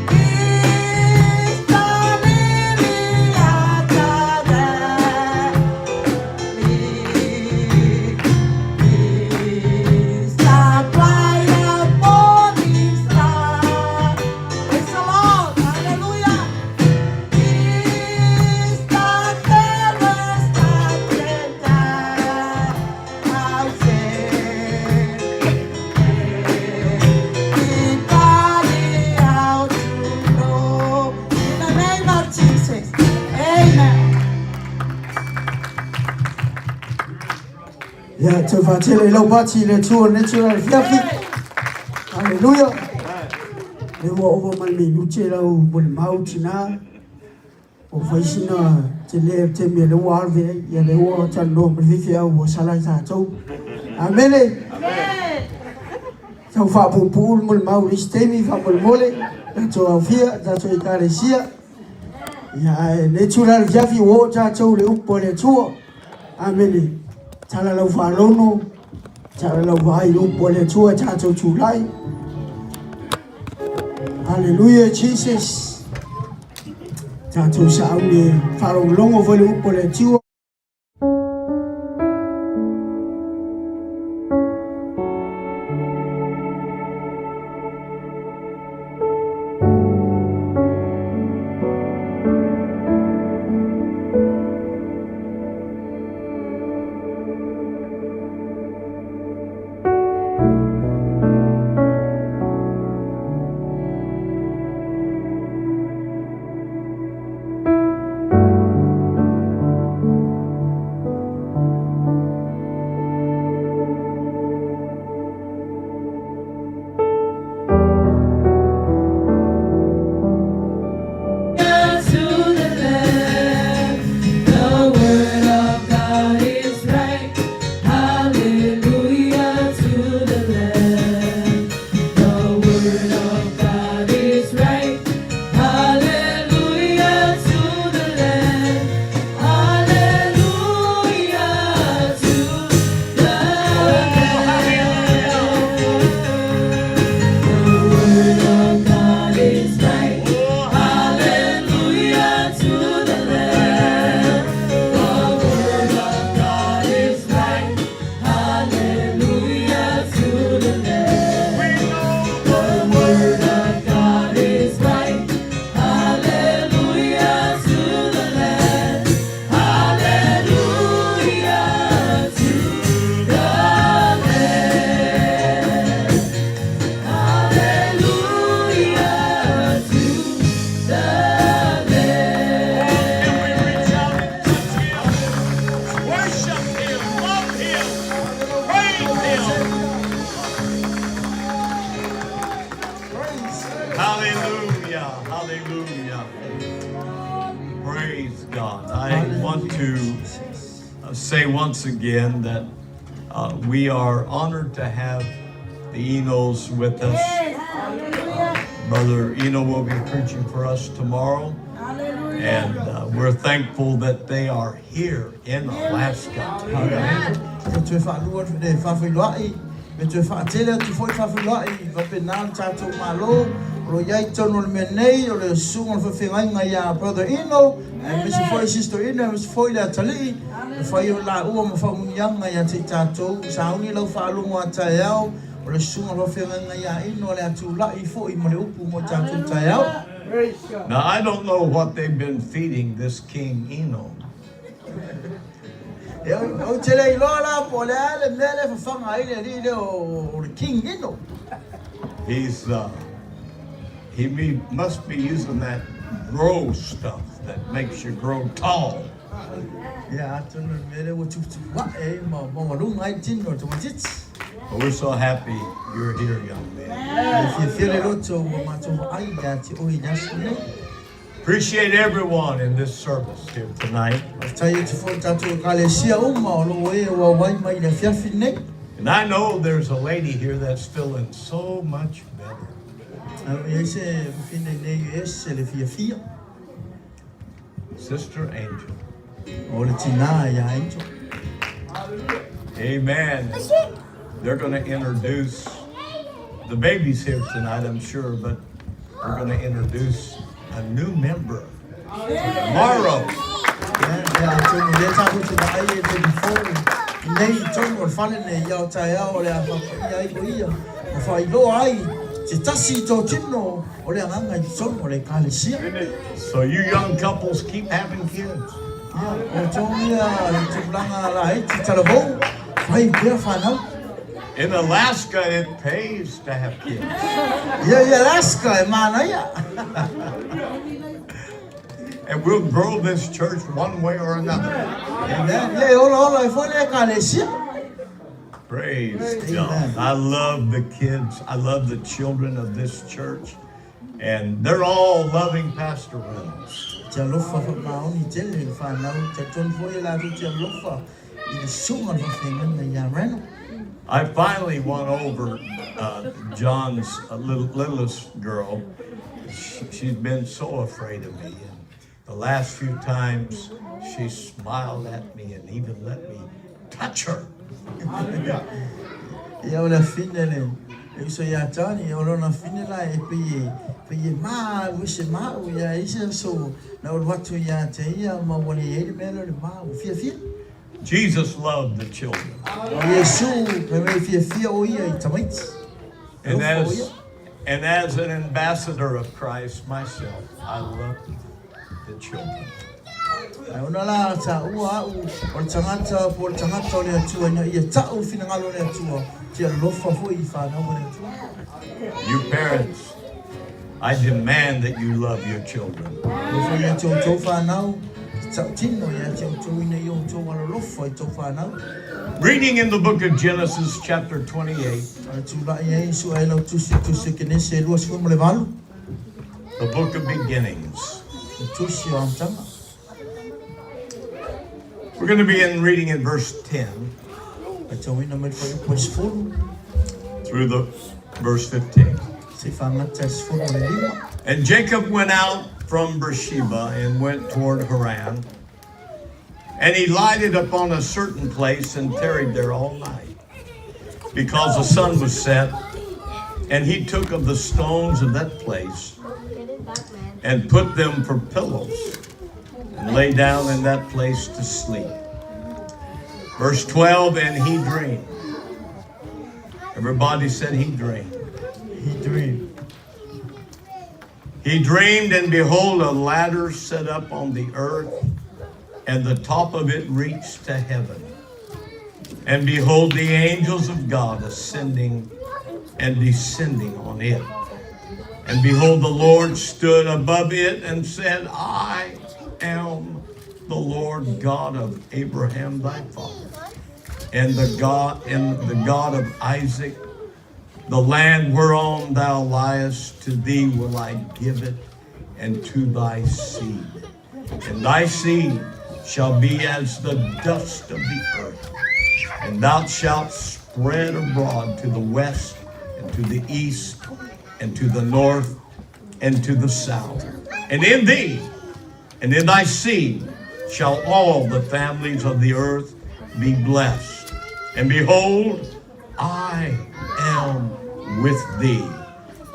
He's the lily of the valley. He's the bright and morning star. Praise the Lord. Hallelujah. He's the fairest that can I'll say, everybody out to know. In the name of Jesus. Amen. Ya te fatele lo bati le tuo natural fiafi. Hallelujah. Le wa over man mi luce la u bol mautina. O faisina te le te me le wa ve ya le wa ta no me vivia o sala sa to. Amen. Amen. Tau fa pupul mul mauris temi fa mul mole. To afia da to ikaresia. Ya natural fiafi wo ta to le upo le tuo. Amen. Tala lau whalono, tala lau wahai upo le tua tātou tūlai. Hallelujah, Jesus. Tātou saune whalongo whale upo le tua. Hallelujah. Praise God. I want to say once again that we are honored to have the Enos with us. Brother Eno will be preaching for us tomorrow. And we're thankful that they are here in Alaska. Ro yai tono le menei o le sunga le whawhenga ia brother Ino, and Mr. Foy sister Ino, Mr. Foy le atali, le whai o la ua ma whamunianga ia te tātou, sa uni lau whaalungu a tai au, o le sunga le whawhenga ia Ino le atu lai fo I mo le upu mo tātou tai au. Now, I don't know what they've been feeding this King Eno. O te lei lola po le ale mele whawhanga I le rire o le King Ino. He must be using that grow stuff that makes you grow tall. Ia atu le mele o tutu wa e ma runga I tino to matits. But we're so happy you're here, young man. Appreciate everyone in this service here tonight. And I know there's a lady here that's feeling so much better. Sister Angel. Amen. They're going to introduce the babies here tonight, I'm sure, but we're going to introduce a new member tomorrow. So you young couples keep having kids. In Alaska, it pays to have kids. And we'll grow this church one way or another. Praise God. I love the kids. I love the children of this church. And they're all loving Pastor Reynolds. I finally won over John's littlest girl. She's been so afraid of me. And the last few times, she smiled at me and even let me touch her. Jesus loved the children. And as an ambassador of Christ myself, I love the children. You parents, I demand that you love your children. Reading in the book of Genesis chapter 28. The book of beginnings. We're going to begin reading in verse 10 through the verse 15. And Jacob went out from Beersheba and went toward Haran. And he lighted upon a certain place and tarried there all night, because the sun was set. And he took of the stones of that place and put them for pillows, and lay down in that place to sleep. Verse 12, and he dreamed. Everybody said he dreamed. He dreamed. He dreamed, and behold, a ladder set up on the earth, and the top of it reached to heaven. And behold, the angels of God ascending and descending on it. And behold, the Lord stood above it and said, I am the Lord God of Abraham thy father, and the God of Isaac. The land whereon thou liest, to thee will I give it, and to thy seed. And thy seed shall be as the dust of the earth, and thou shalt spread abroad to the west, and to the east, and to the north, and to the south. And in thee, and in thy seed, shall all the families of the earth be blessed. And behold, I am with thee,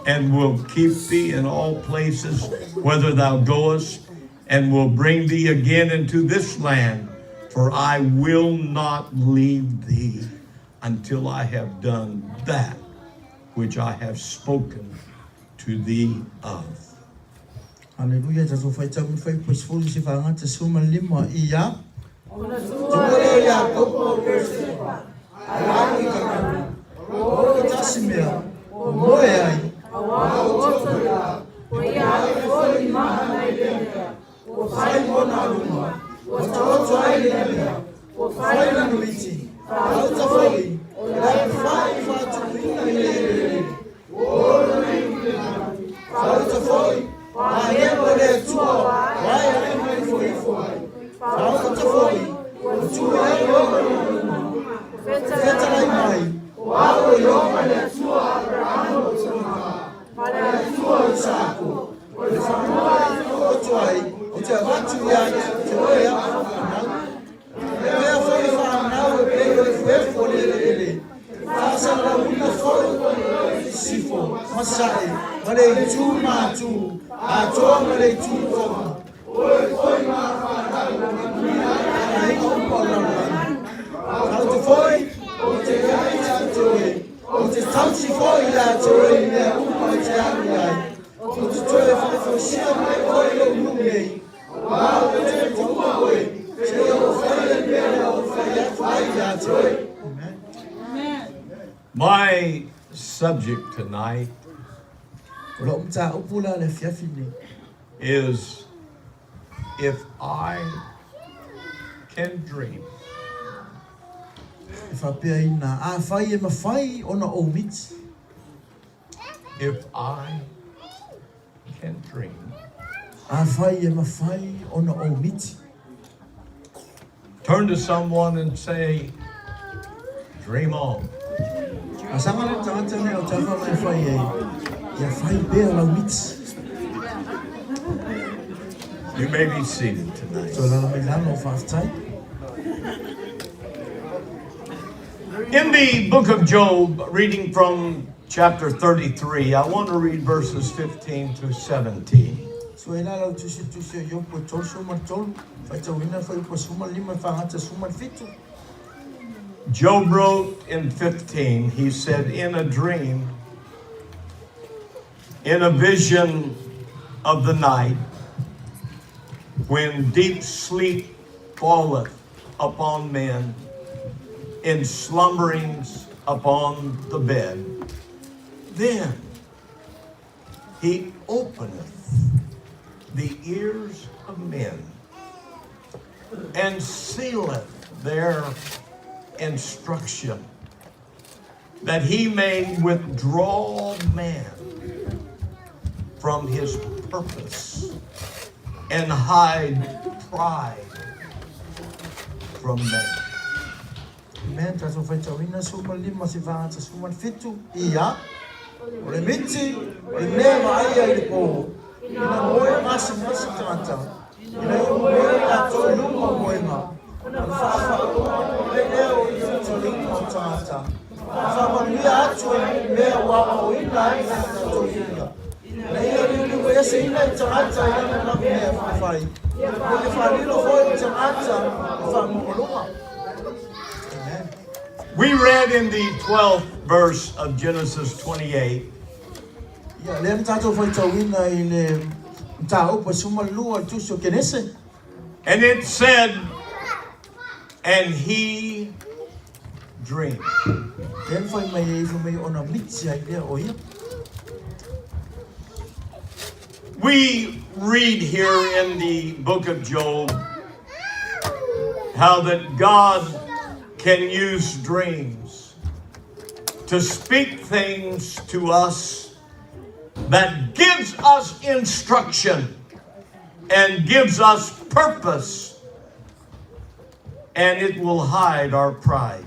and will keep thee in all places whither thou goest, and will bring thee again into this land. For I will not leave thee until I have done that which I have spoken to thee of. Hallelujah. Tato fai tamu fai pasfulu si fanga te suma lima iya. Tumole ya kopo kersepa. Alaki kakana. O tasimia. O moe ai. Awa otola. O ya foli maha idea. O fai mona luma. O toto ai idea. O fai na nuiti. Auta foli. O la fai fatu ile. O na idea. Auta foli. Wahembole tua, wahembole foi. Falta foi. Tu é o feta lá mai. Wao yoma le tua Abraham tua. Para tua saco. O famua o tuai. O te vatu ya te ya. foi fana o foi folele. Faça lá uma foto se for. Masai. Olha tu matu. A toma leitura. Oi, Auto foi, o te foi, o te tausi foi lá, foi né, o te ai. O te foi foi o nome. Uau, te foi. Chegou foi. My subject tonight is if I can dream. If I can dream. Turn to someone and say, dream on. You may be seated tonight. In the book of Job, reading from chapter 33, I want to read verses 15 through 17. Job wrote in 15, he said, in a dream, in a vision of the night, when deep sleep falleth upon men, in slumberings upon the bed, then he openeth the ears of men, and sealeth their instruction, that he may withdraw man from his purpose, and hide pride from men. Amen. Tato fai tawina suma lima si vanga ta suma fitu iya. Ole miti, ole nema ai ai po. Ina moe masi tata. Ina moe ato luma moema. Fafa ole leo ito luma tata. Fafa mi ato me wa o ina ina to ina. Na iyo ni wese ina tata ina na me fai. Ole fa lilo foi tata fa mo. We read in the 12th verse of Genesis 28. And it said, and he dreamed. We read here in the book of Job how that God can use dreams to speak things to us that gives us instruction and gives us purpose, and it will hide our pride.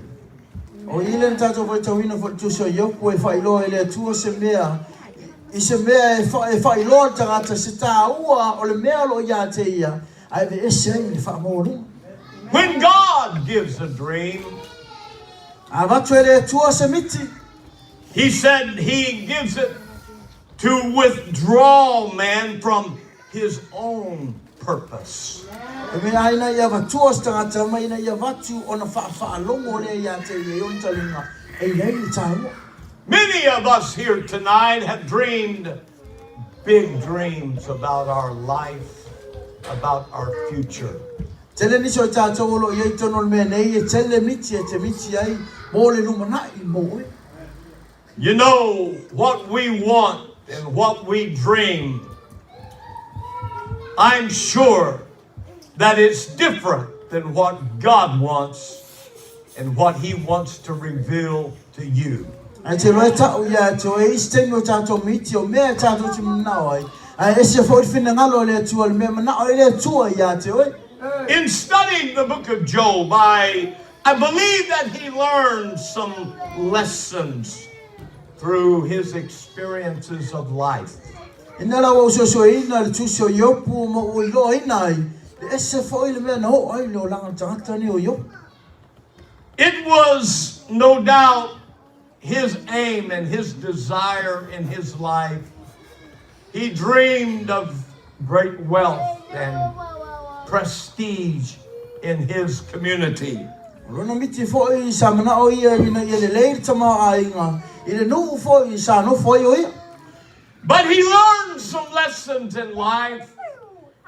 When God gives a dream, he said he gives it to withdraw man from his own purpose. Me aina ia vatua stangata mai na ia vatu ona whaalongo le ia te ion talinga. Ei lei tāua. Many of us here tonight have dreamed big dreams about our life, about our future. Tele ni so tātou lo iei tono me nei e tele miti e te miti ai mo le lumana I mo e. You know what we want and what we dream. I'm sure that it's different than what God wants and what He wants to reveal to you. Ai te roe tau ia te oe istemi o tātou miti o mea tātou te manao ai. Ai ese fo whina ngalo le tua le mea manao le tua ia te oe. In studying the book of Job, I believe that he learned some lessons through his experiences of life. Ina la o so so ina le tu so yopu mo o ilo ina ai. Le ese fo ile mea no ai lo langa tangata ni o yopu. It was no doubt his aim and his desire in his life. He dreamed of great wealth and prestige in his community. Rona miti fo I sa mana o ia ina ia le leir tama ainga. Ile no fo I sa no fo I ia. But he learned some lessons in life.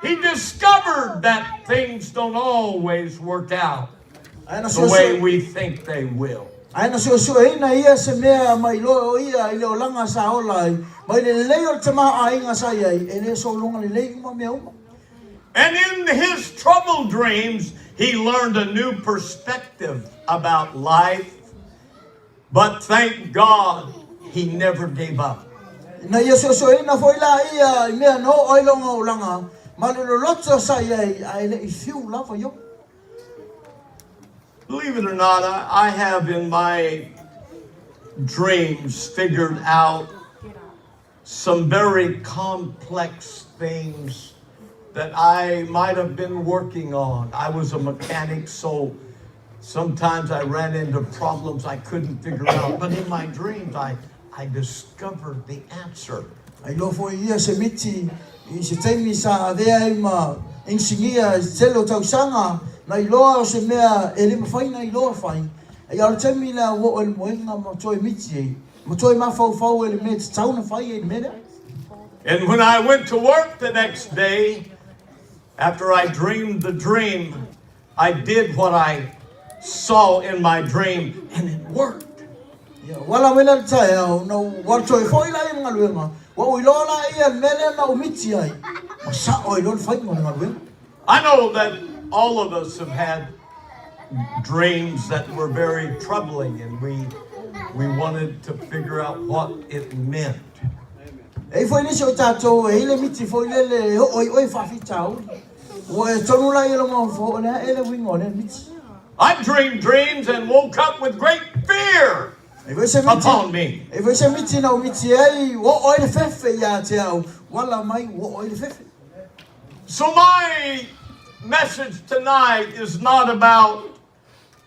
He discovered that things don't always work out the way we think they will. Aina so so ina ia se mea mai lo ia ile o langa sa olai. Mai le leir tama ainga sa ia ele so longa le leir ma mea uma. And in his troubled dreams, he learned a new perspective about life. But thank God, he never gave up. Na ia so so ina foi la ia mea no oilonga o langa. Ma le loto sa ia ai le I fiu lava yo. Believe it or not, I have in my dreams figured out some very complex things that I might have been working on. I was a mechanic, so sometimes I ran into problems I couldn't figure out. But in my dreams, I discovered the answer. Ai lo foi ia se miti I se taimi sa avea I ma insinia telo tau sanga na I loa o se mea e lima whai na I loa whai. Ai ala taimi la wo el moenga ma toi miti e. Ma toi ma fau fau ele me te tauna whai e mea. And when I went to work the next day, after I dreamed the dream, I did what I saw in my dream, and it worked. Ya wala wela tai au no wa toi foi la I ngaluenga. Wa o ilola ia mele na o miti ai. Ma sa o ilol fai mo ngaluenga. I know that all of us have had dreams that were very troubling, and we wanted to figure out what it meant. Ei foi nisi o tātou e ile miti foi lele oi whawhi tau. O e tonu la ilo mo fo ne ele wingo ne miti. I dreamed dreams and woke up with great fear upon me. E voi se miti na o miti ei o oi le fefe ia te au. Wala mai o oi le fefe. So my message tonight is not about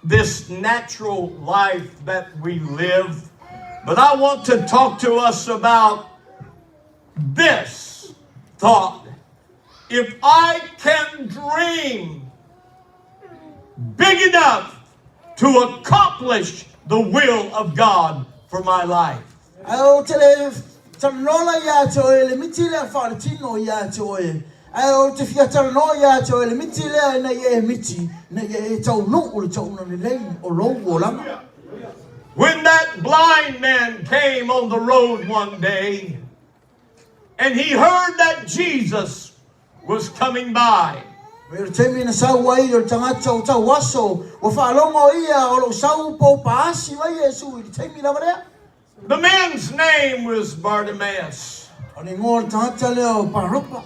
this natural life that we live, but I want to talk to us about this thought. If I can dream big enough to accomplish the will of God for my life. Ai tele tanola ia te oi le miti le fartino ia te oi. Ai o te fiata no ia te oi le miti le na ia miti na ia tau no o tau no le o lo o langa. When that blind man came on the road one day, and he heard that Jesus was coming by. Pero temi na sa wai o tangata o tau waso o whaalongo ia o lo sau po paasi wai Yesu I temi na warea. The man's name was Bartimaeus. O ni ngō tangata leo paropa.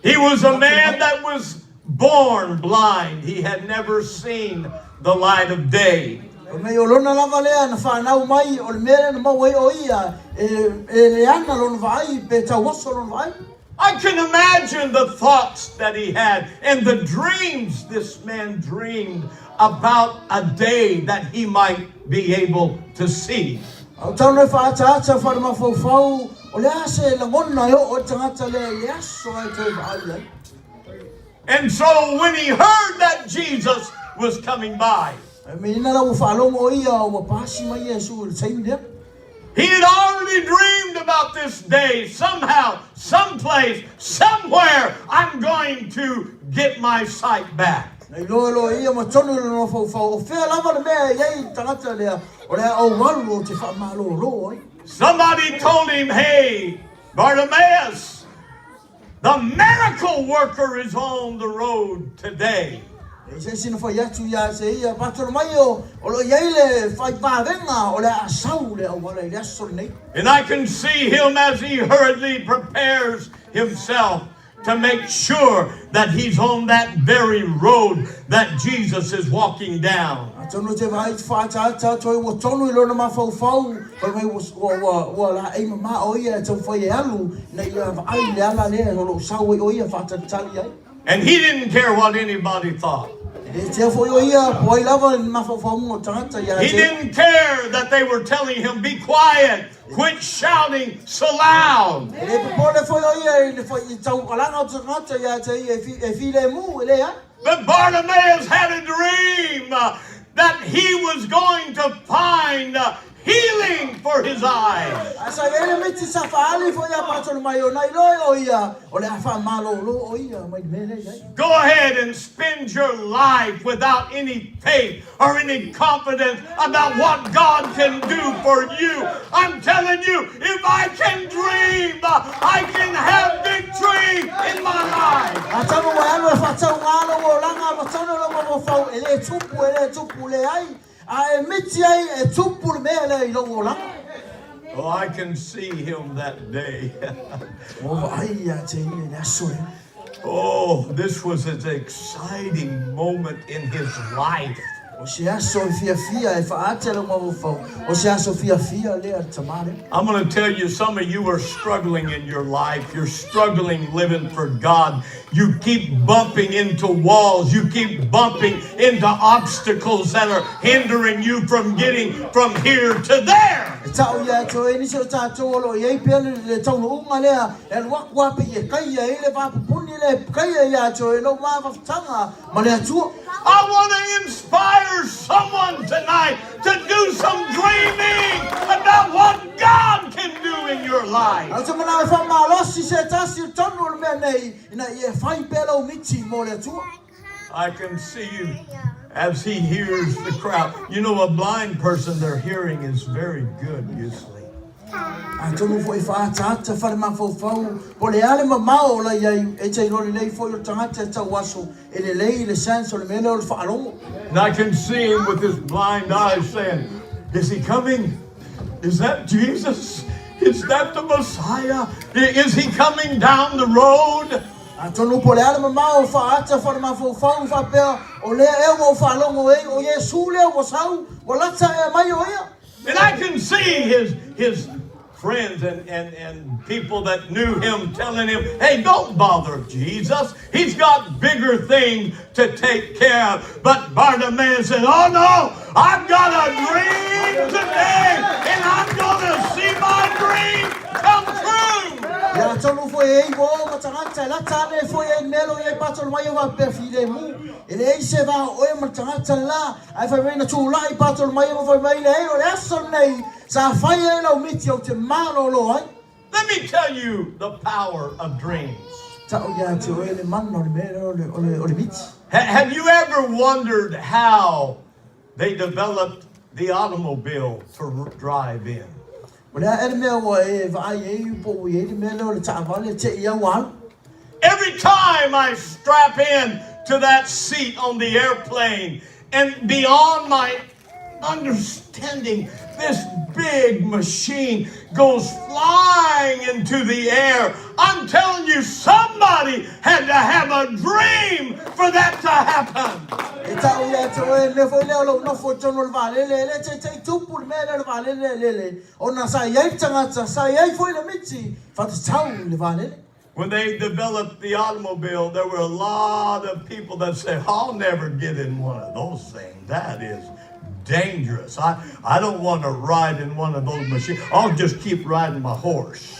He was a man that was born blind. He had never seen the light of day. O me o lona lava lea na whanau mai o le mere na mawai o ia e leana lona vai pe tau waso lona vai. I can imagine the thoughts that he had and the dreams this man dreamed about a day that he might be able to see. O tau ne whaata ata whanama fau fau O le ase la ngona yo o tangata le aso ai te vai. And so when he heard that Jesus was coming by, Me ina la ufalongo ia o pasi mai Yesu le taimi dia. he had already dreamed about this day. Somehow, someplace, somewhere, I'm going to get my sight back. Nei lo ia ma tonu le no fo o fe lava le mea ia tangata le o le o walu te fa malo lo ai. Somebody told him, hey, Bartimaeus, the miracle worker is on the road today. Se sino fa yatu ya se ia patro mai o lo ia le fai pa venga o le asau le o wala le aso nei. And I can see him as he hurriedly prepares himself to make sure that he's on that very road that Jesus is walking down. Tonu te vai fa ta toi wo tonu lo na ma fau pa mai wo la ai ma o ia te fa ia alu na ia ai le ala le lo sau o ia fa ta tali ai. And he didn't care what anybody thought. E te fo ia poi lava ma fau mo tangata ya. He didn't care that they were telling him, be quiet, quit shouting so loud. E po le fo ia le fo I tau kalanga o tangata ya te e fi le mu le ya. But Bartimaeus had a dream that he was going to find healing for his eyes. Asa ele meti sa fa ali fo ia patro mai o nai lo o ia o le fa malo lo o ia mai mele ai. Go ahead and spend your life without any faith or any confidence about what God can do for you. I'm telling you, if I can dream, I can have victory in my life. Atano wa alo fa tau ngalo o langa ma tano lo mo fa ele tupu le ai. I meti ai e tupu le mele I lo o langa. Oh, I can see him that day. O ai ya te ni na so. Oh, this was an exciting moment in his life. O se aso fia e fa atelo mo fa. O se aso fia le tamale. I'm going to tell you, some of you are struggling in your life. You're struggling living for God. You keep bumping into walls. You keep bumping into obstacles that are hindering you from getting from here to there. Tau ya to ni so ta to lo ye pe le tau no nga le el wa pe ye kai ye le va puni le kai ya to no ma va tanga ma le tu. I want to inspire someone tonight to do some dreaming about what God can do in your life. Asa mana fa ma lo si se ta si tonu me nei ina ye fai pe lo miti mo le tu. I can see you as he hears the crowd. You know, a blind person, their hearing is very good usually. Antonu foi fa ta fa ma fo po le ale ma o la ye e te ro le fo yo tangata ta waso ele le senso le meno le fa longo. And I can see him with his blind eyes saying, is he coming? Is that Jesus? Is that the Messiah? Is he coming down the road? Antonu po le ale ma o fa ma fo fa pe o le e mo fa longo e o Yesu le o sau o la ta e mai o ia. And I can see his friends and people that knew him telling him, hey, don't bother Jesus. He's got bigger things to take care of. But Bartimaeus said, oh no, I've got a dream today and I'm going to see my dream come true. Ya tonu foi e go matangata la tane foi e melo e patol mai va pe file mu ele se va o e matangata la ai fa vena tu la I patol mai va mai le o le son nei sa fai e lo miti o te malo lo ai. Let me tell you the power of dreams. Ta o ya te o le manno le melo o le miti. Have you ever wondered how they developed the automobile to drive in? O le e melo o e va e po e le melo le ta vale te ia wan. Every time I strap in to that seat on the airplane, and beyond my understanding, this big machine goes flying into the air. I'm telling you, somebody had to have a dream for that to happen. E ta o ya te o le foi le lo no fo tono le vale le te tu pur me le vale le ona sa ye tangata sa ye foi le miti fa te tau le vale. When they developed the automobile, there were a lot of people that said, I'll never get in one of those things. That is dangerous. I don't want to ride in one of those machines. I'll just keep riding my horse.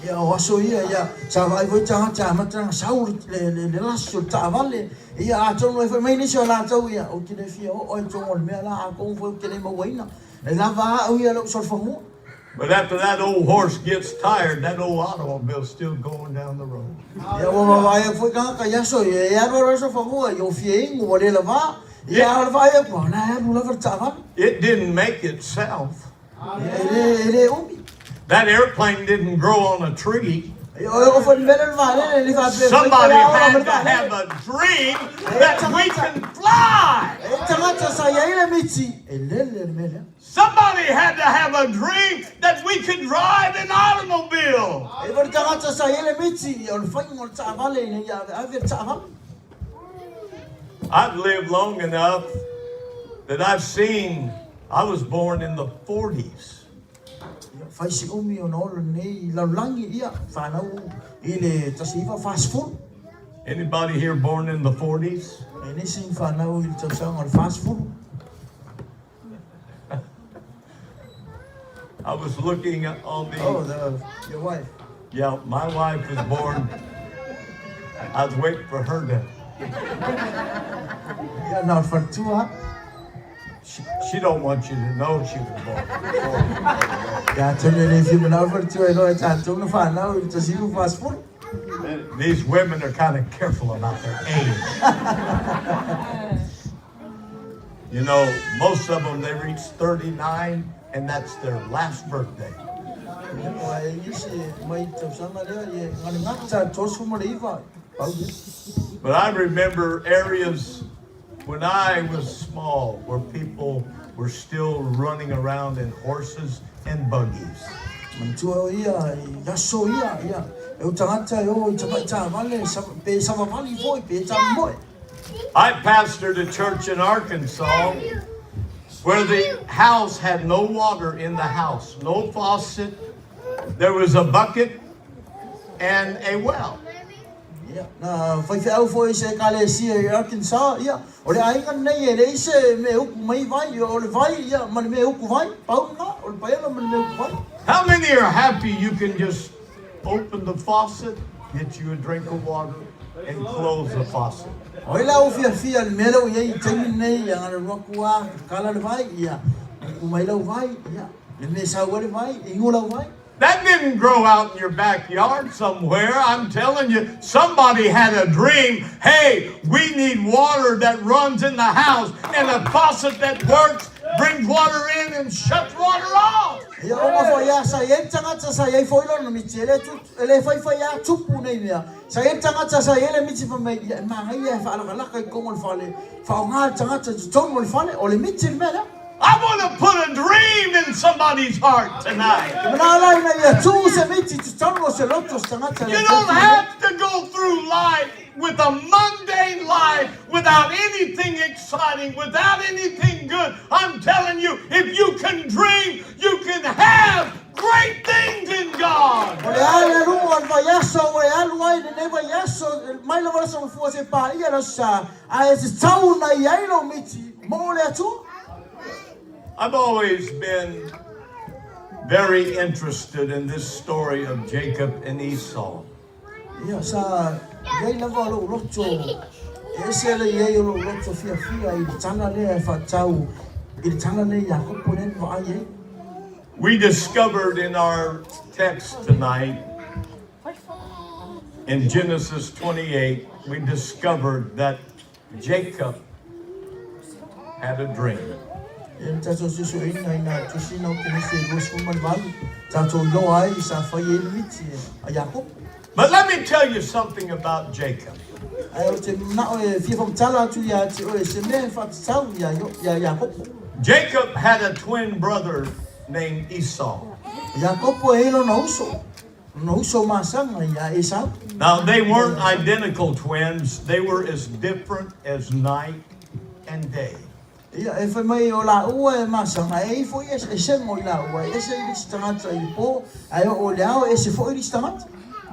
Ia o aso ia sa vai voi tanga matanga sau le laso tavale ia a tono e mai nisi la tau ia o tine fia o tono me la a ko foi tine mo waina e lava o ia lo so famu. But after that old horse gets tired, that old automobile's still going down the road. Ia o vai foi ka ia so ia ro so famu ia o fie ngo le lava ia lava ia ko na ia lava tava. It didn't make itself. Ele umi. That airplane didn't grow on a tree. Somebody had to have a dream that we can fly. Somebody had to have a dream that we could drive an automobile. I've lived long enough that I've seen, I was born in the 40s. Anybody here born in the 40s? I was looking on the... your wife. Yeah, my wife was born. I was waiting for her to... Yeah, not for 2 hours. She don't want you to know she was born. Yeah, tell me if you've been over to I know it's at 2 5 now to see you fast food. These women are kind of careful about their age. You know, most of them, they reach 39 and that's their last birthday. But I remember areas when I was small where people were still running around in horses and buggies. I pastored a church in Arkansas where the house had no water in the house, no faucet. There was a bucket and a well. Na fai foi se kalesia Arkansas ia o le ainga nei e se me uku mai vai o le vai ia man me uku vai pau na o le paela man me uku vai. How many are happy you can just open the faucet, get you a drink of water, and close the faucet? O ila o fia le melo ia I temi nei ia ngana rokua kala le vai ia uku mai lau vai ia le me sa le vai ingula vai. That didn't grow out in your backyard somewhere. I'm telling you, somebody had a dream. Hey, we need water that runs in the house and a faucet that works, brings water in and shuts water off. I want to put a dream in somebody's heart tonight. You don't have to go through life with a mundane life without anything exciting, without anything good. I'm telling you, if you can dream, you can have great things in God. I've always been very interested in this story of Jacob and Esau. We discovered in our text tonight, in Genesis 28, we discovered that Jacob had a dream. But let me tell you something about Jacob. Jacob had a twin brother named Esau. Now they weren't identical twins, they were as different as night and day.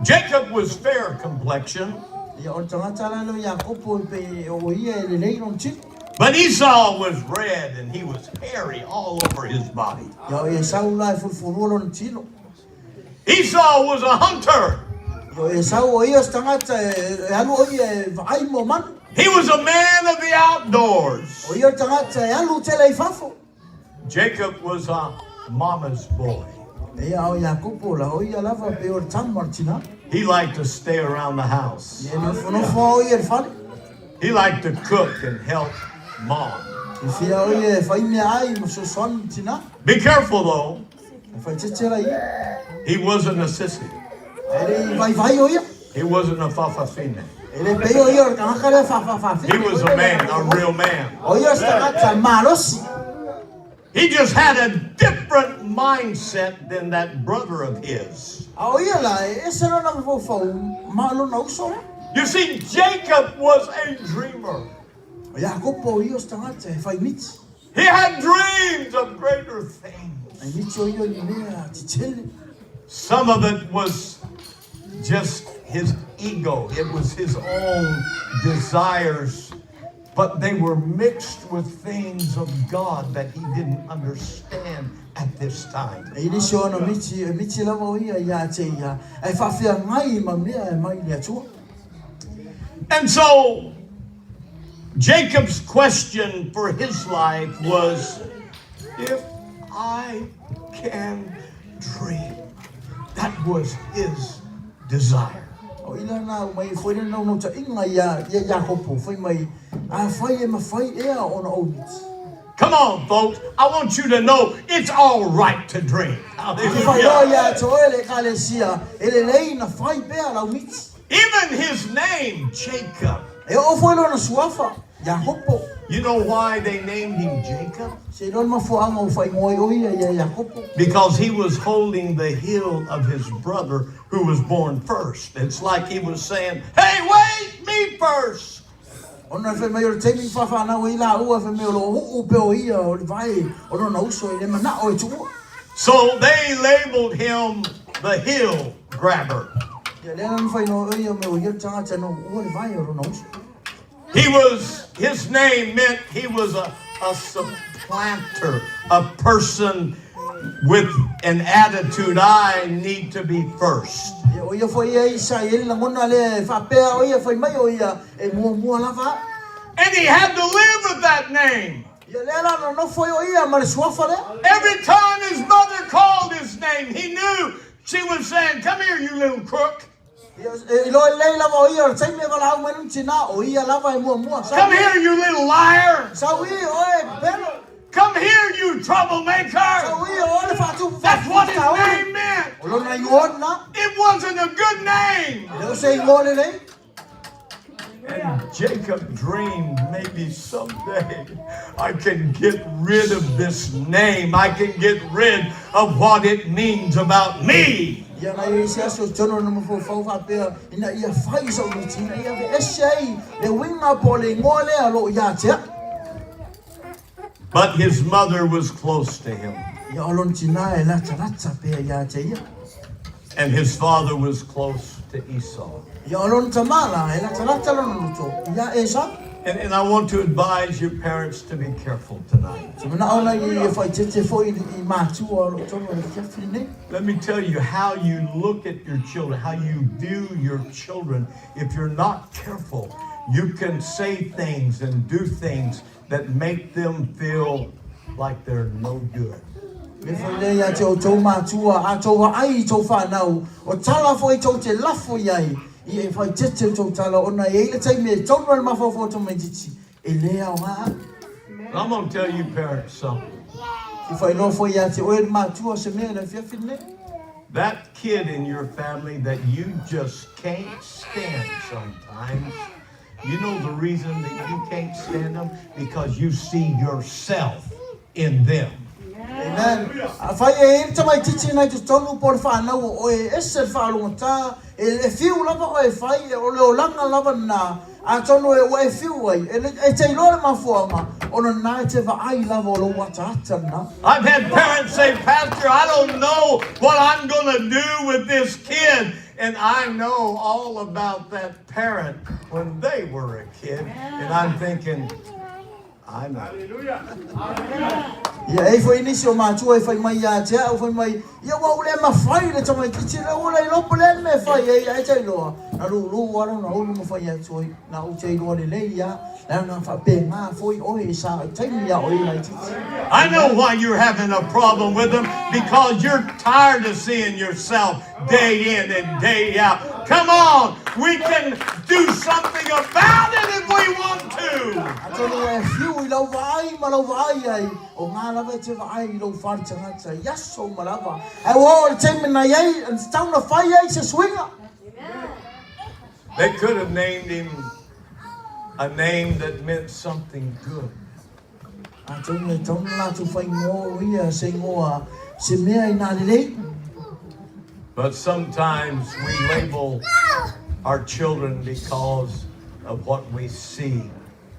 Jacob was fair complexion, but Esau was red and he was hairy all over his body. Esau was a hunter. Yo Esau o ia tangata e alu o ia vai mo man. He was a man of the outdoors. O ia tangata e alu tele fafo. Jacob was a mama's boy. Ia o Jacopo la o ia lava pe o tamartina. He liked to stay around the house. Ia no fono fo ia fale. He liked to cook and help mom. E fia o ia fai me ai mo so son tina. Be careful though. E fai tera ia. He wasn't a sissy. Ele vai o ia. He wasn't a fafafine. Ele pe o ia tangaka le fa. He was a man, a real man. O ia tangata malosi. He just had a different mindset than that brother of his. O ia la e se no na fo malo na uso. You see, Jacob was a dreamer. O Jacopo ia tangata e fai mit. He had dreams of greater things. Ai mit o ia ni mea titele. Some of it was just his ego. It was his own desires. But they were mixed with things of God that he didn't understand at this time. E ni sho no miti la mo ia ia te ia. Ai fa fia ngai ma mea e mai le tu. And so Jacob's question for his life was, if I can dream. That was his desire. O ila na mai foi na no ta inga ia Jacopo foi mai a foi e ma foi e on o mit. Come on, folks. I want you to know it's all right to dream. Fai o ia to ele kalesia ele lei na fai pe ala mit. Even his name, Jacob. E o foi no suafa Jacopo. You know why they named him Jacob? Se non ma fo anga o fai moi o ia Jacopo. Because he was holding the heel of his brother who was born first. It's like he was saying, hey, wait, me first. Ona fe mai o temi fa na o ila o fe me o pe o ia o vai o no uso ele mana o tu. So they labeled him the heel grabber. Ya le non fai no ia me o ia tanga no o vai o no uso. His name meant he was a supplanter, a person with an attitude, I need to be first. O ia foi isa ele la mona le fa pe o ia foi mai o ia e mo lava. And he had to live with that name. Ya le la no foi o ia ma suafa le. Every time his mother called his name, he knew she was saying, come here, you little crook. Lo le la o ia sai me la o men tina o ia lava e mo. Come here, you little liar. Sa wi o e pelo. Come here, you troublemaker. Sa wi o le fa tu. That's what his name meant. O lo na yon na. It wasn't a good name. Le sei lo le. And Jacob dreamed maybe someday I can get rid of this name. I can get rid of what it means about me. Ya na ia so tono no mo fa pe ina ia fai so mitina ia ve esei le winga pole ngole alo ia te. But his mother was close to him. Ya olon tina e la tata pe ia te ia. And his father was close to Esau. Ya olon tamala e la tata no to ia esa. And I want to advise your parents to be careful tonight. So na ona ia fai te foi I matu o tono le fiafine. Let me tell you how you look at your children, how you view your children. If you're not careful, you can say things and do things that make them feel like they're no good. Me foi ia te o to matu a to ai to fa nau o tala foi to te lafo ia. I fai tete to tala ona e le tai me tono ma fo to me titi e le a wa. I'm going to tell you parents something. I fai no foi ia te o ma tu se me le fiafine. That kid in your family that you just can't stand sometimes, you know the reason that you can't stand them? Because you see yourself in them. Amen. Fai e tamai titi na te tonu por fa na o e ese fa lonta e fiu lava o e fai o le olanga lava na a tonu e fiu ai e te lore ma forma ona na te va ai lava o lo wata na. I've had parents say, Pastor, I don't know what I'm going to do with this kid. And I know all about that parent when they were a kid. And I'm thinking, I know. Ia e foi inisio mātua e whai mai a te au whai mai. Ia wau le ma whai le tamai kiti le ula i lopo le me whai e tai loa. Na lu waro na ulu ma whai a toi. Na u te loa le le ia. Na na whape ngā foi oi sa tai mi a oi mai titi. I know why you're having a problem with them, because you're tired of seeing yourself day in and day out. Come on, we can do something about it if we want to. Atono e fiu I lau vai ma lau vai ai. O ngā lawa te vai I lau whare tangata. Yaso ma lawa. E o le te mena iei, an tauna whai ai se swinga. They could have named him a name that meant something good. Atono e tauna lātu whai ngō ia se ngoa se mea I nā lelei. But sometimes we label our children because of what we see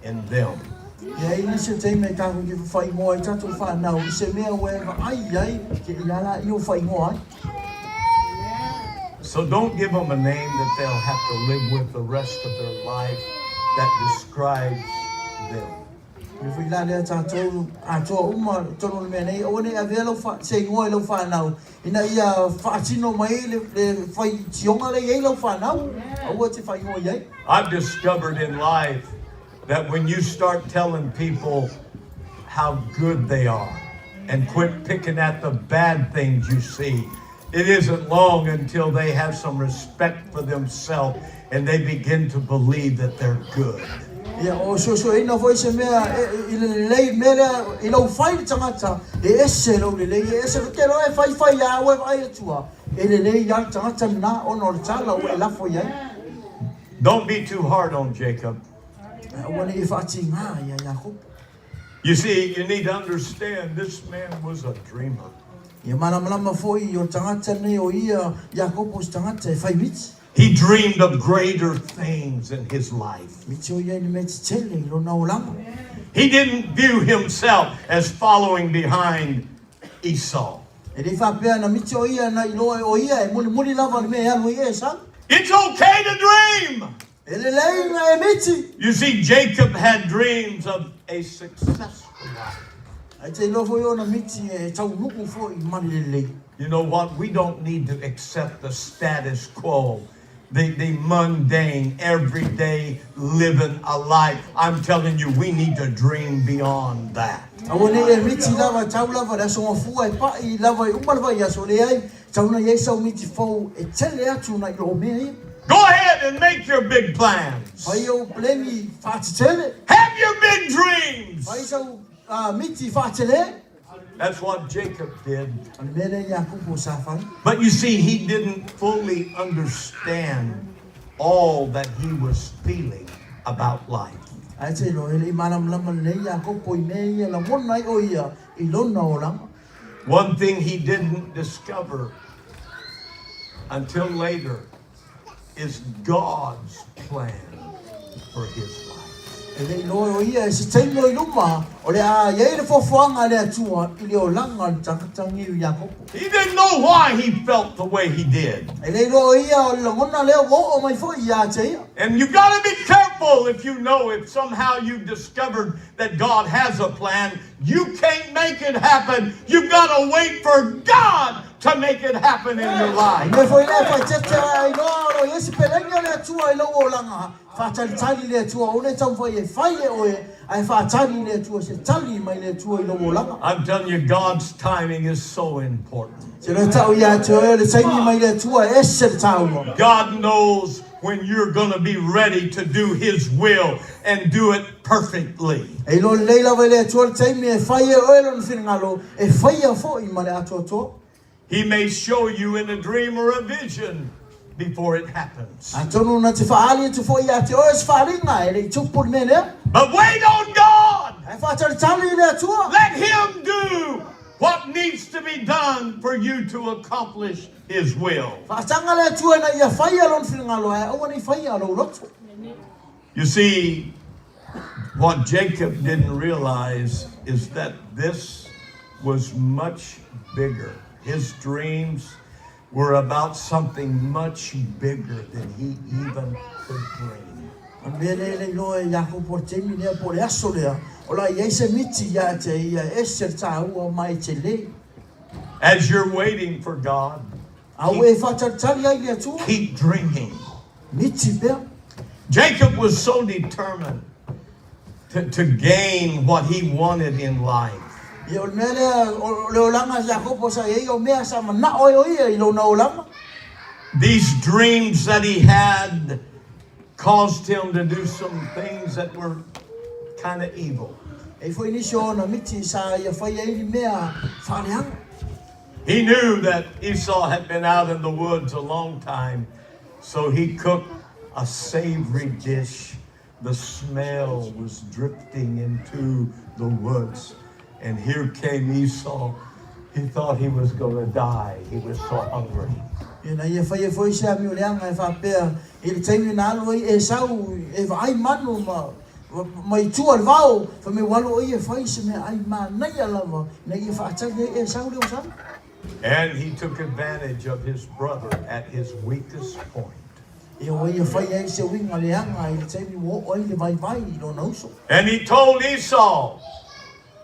in them. Ia I se te me tāku ki whai ngō I tatu whanau. I se mea ue ai ai ke I ala I o whai ngō ai. So don't give them a name that they'll have to live with the rest of their life that describes them. I whi la lea tātou atoa uma tono le mea nei. O ne a vea lau se ngō I lau whanau. Ina ia whaatino mai le whai tionga le iei lau whanau. Aua te whai ngō iei. I've discovered in life that when you start telling people how good they are and quit picking at the bad things you see, it isn't long until they have some respect for themselves and they begin to believe that they're good. Ia o so ina foi se mea I le lei mea I lau whai tangata e ese lau le lei e ese ke lo e whai a ue vai atua e le lei ia tangata na ono le tala o e lafo iai. Don't be too hard on Jacob. Ua ne I whaati ngā ia Iakob. You see, you need to understand this man was a dreamer. Ia malamalama foi o tangata nei o ia Iakob o tangata e whai miti. He dreamed of greater things in his life. Miti o iai ni me te tele I lo na o lama. He didn't view himself as following behind Esau. E le whapea na miti o ia na I loa o ia e muli lava ni me alu I e sa. It's okay to dream. E le lei na e miti. You see, Jacob had dreams of a successful life. Ai te lo foi o na miti e tau nuku foi mani le lei. You know what? We don't need to accept the status quo, the mundane, everyday living a life. I'm telling you, we need to dream beyond that. Awa ne e miti lava tau lava da songa fua e pai lava I umalava ia so le ai tau na iei sau miti fau e tele atu na I lo mea ia. Go ahead and make your big plans. Pai o pleni whaatitele. Have your big dreams. Pai sau miti whaatele. That's what Jacob did. Ani mele Iakob o sa whai. But you see, he didn't fully understand all that he was feeling about life. Ai te lo ele I manam lama le Iakob po I mea ia la mona I o ia I lona o lama. One thing he didn't discover until later is God's plan for his life. E le no o ia e se teimo I luma o le a iei le fofoanga le atua I le o langa le takatangi I Iakob. He didn't know why he felt the way he did. E le no o ia o le ngona leo wo o mai fo ia te ia. And you've got to be careful if somehow you've discovered that God has a plan. You can't make it happen. You've got to wait for God to make it happen in your life. Me foi le fa tete ai no yesi pelenga le atua I lo o langa. Fa tali le atua o le tau foi e fai e o e ai fa tali le atua se tali mai le atua I lo o langa. I'm telling you, God's timing is so important. Se le tau ia te o le taimi mai le atua e se le tau mo. God knows when you're going to be ready to do His will and do it perfectly. E lo leila vai le atua le taimi e fai e o e lo nfingalo e fai a fo I male atua to. He may show you in a dream or a vision before it happens. Antonu na te faali te fo ia te o es faalinga e le tupu me le. But wait on God. Ai fa tali le atua. Let Him do what needs to be done for you to accomplish His will. Fa tanga le atua na ia fai a lo nfingalo e o ni fai a lo lotu. You see, what Jacob didn't realize is that this was much bigger. His dreams were about something much bigger than he even could dream. Mele le loe Jakob por temi ne por aso le. Ola yese miti ya te ya eser ta u mai te le. As you're waiting for God, Au e fatatari ai le tu. keep dreaming. Miti be. Jacob was so determined to gain what he wanted in life. Yo mele o langa Jakob sa e o mea sa na o i lo na o langa. These dreams that he had caused him to do some things that were kind of evil. E foi inisio na miti sa ia fai ai mea faleanga. He knew that Esau had been out in the woods a long time, so he cooked a savory dish. The smell was drifting into the woods, and here came Esau. He thought he was going to die. He was so hungry. Na ia fai foi sa mi leanga e fa pe e temi na lo e sau e vai manu ma mai tu al vao fa me walo e fai se me ai ma na ia lava na ia fa ta e sau le sa. And he took advantage of his brother at his weakest point. E o ia fai ai se winga leanga e temi wo o le vai vai no no so. And he told Esau,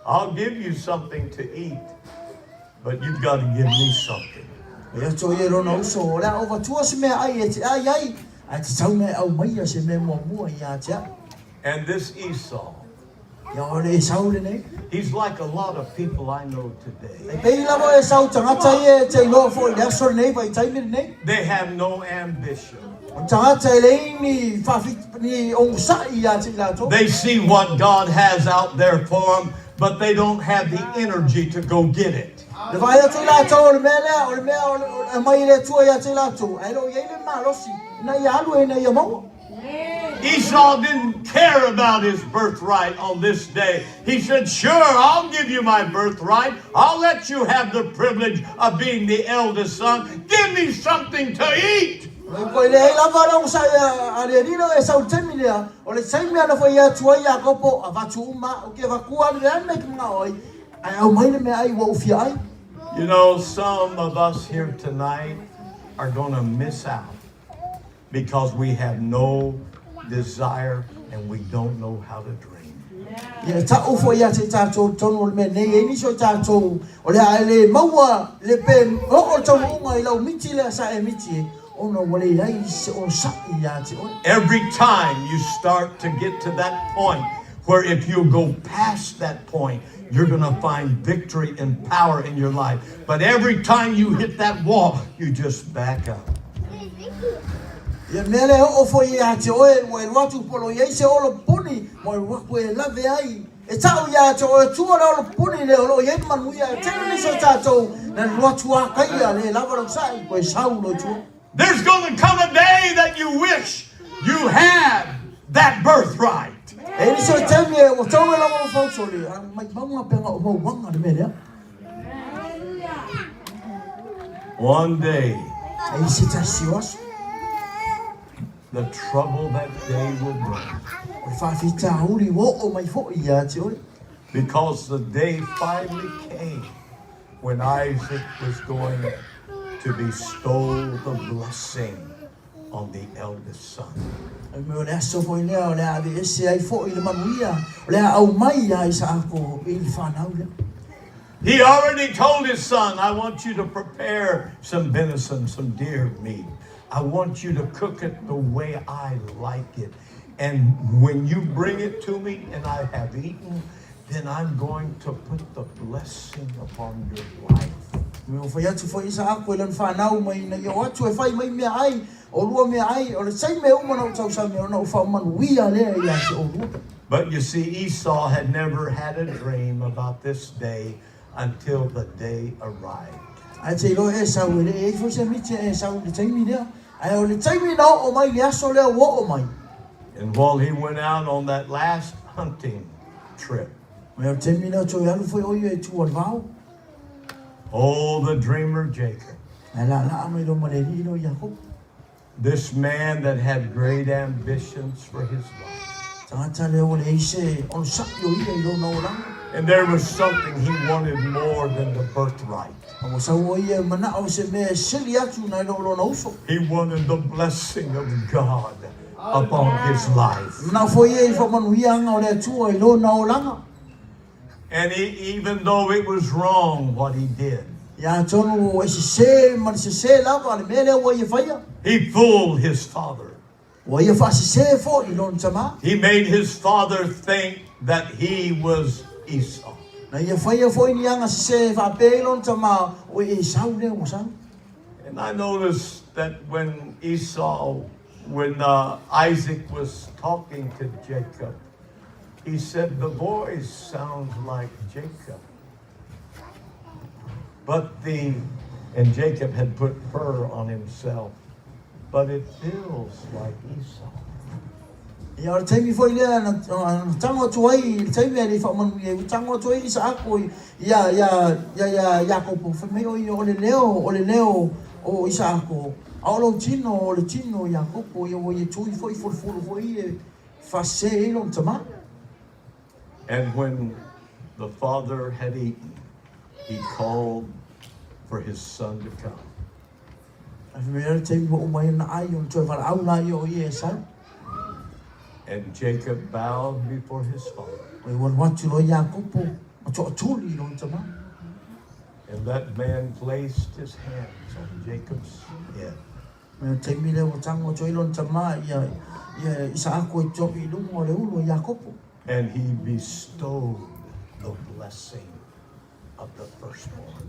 I'll give you something to eat, but you've got to give me something. E to ye no no so la o va tu se me ai e ai ai a te sau me au mai se me mo mo ia tia. And this Esau, Ya o le sau le nei. he's like a lot of people I know today. E pei la mo e sau tangata e te lo fo le so nei vai tai me nei. They have no ambition. Tangata le ni fa ni o sa ia te la to. They see what God has out there for them, but they don't have the energy to go get it. Le vai te la to le mele o le me o mai le tu ia te la to. Ai lo ye le malosi na ia lu e na ia mo. Esau didn't care about his birthright on this day. He said, sure, I'll give you my birthright. I'll let you have the privilege of being the eldest son. Give me something to eat. Ko le la va lo sa ale ni no e sa temi le o le sai me na foi ia tu ia ko po va tu ma o ke va ku ale me ki ma oi. Ai au mai le me ai wo fi ai. You know, some of us here tonight are going to miss out because we have no desire and we don't know how to dream. Ia ta o foi ia te ta to tono me nei e ni so ta to o le ale maua le pe o tono ngai lo miti le sa e miti o no wale ai o sa ia te o. Every time you start to get to that point where if you go past that point, you're going to find victory and power in your life. But every time you hit that wall, you just back up. Ia mele o foi ia te o e watu polo ia se o lo puni mo wa ko e lave ai e tau ia te o tu o lo puni le o ia manu ia te ni so tato na watu a kai le lava lo sai ko e sau lo tu. There's going to come a day that you wish you had that birthright. E ni so temi e o tau la mo fo so le mai manga penga o mo wanga le mele. One day, Ai se ta sios the trouble that day will bring. o fa fita uri wo o mai fo ia te o. Because the day finally came when Isaac was going to bestow the blessing on the eldest son. Me o le aso fo le o le ave ese ai fo i le manuia o le au mai ai sa ko i fa na le. He already told his son, I want you to prepare some venison, some deer meat. I want you to cook it the way I like it. And when you bring it to me and I have eaten, then I'm going to put the blessing upon your life. Me o foi atu foi sa ko le fa na mai na yo atu e fai mai me ai o lua me ai o le sai me o mo tau sa me o fa man wia le ia se o lua. But you see, Esau had never had a dream about this day until the day arrived. Ai te lo e sa le e foi se mi te e sa le tai mi le ai o le tai mi no o mai le aso le wo o mai. And while he went out on that last hunting trip, Me o te mi no to ya lu foi o ye tu o vao. oh, the dreamer Jacob, Ai la mai do male ri no ya ko. this man that had great ambitions for his life. Tata le o le se o sa yo i lo no la. And there was something he wanted more than the birthright. O sa o ye mana o se me sili atu na lo no so. He wanted the blessing of God upon his life. Na foi e fa manuianga o le atua I lona o langa. And even though it was wrong what he did, Ia tonu o se man se lava le mele o ia faia. he fooled his father. O ia fa se fo I lona tama. He made his father think that he was Esau. Na ia faia fo I anga se fa pe lona tama o e sau le o sau. And I noticed that when Isaac was talking to Jacob, he said, the voice sounds like Jacob. And Jacob had put fur on himself, but it feels like Esau. Ia o taimi foi le na tango tuai taimi le fa man ia tango tuai sa ko ia ko po fa me o le leo o Isako aulo tino o le tino ia ko po ia tui foi foi fa se lo tama. And when the father had eaten, he called for his son to come. And Jacob bowed before his father. And that man placed his hands on Jacob's head. And he bestowed the blessing of the firstborn.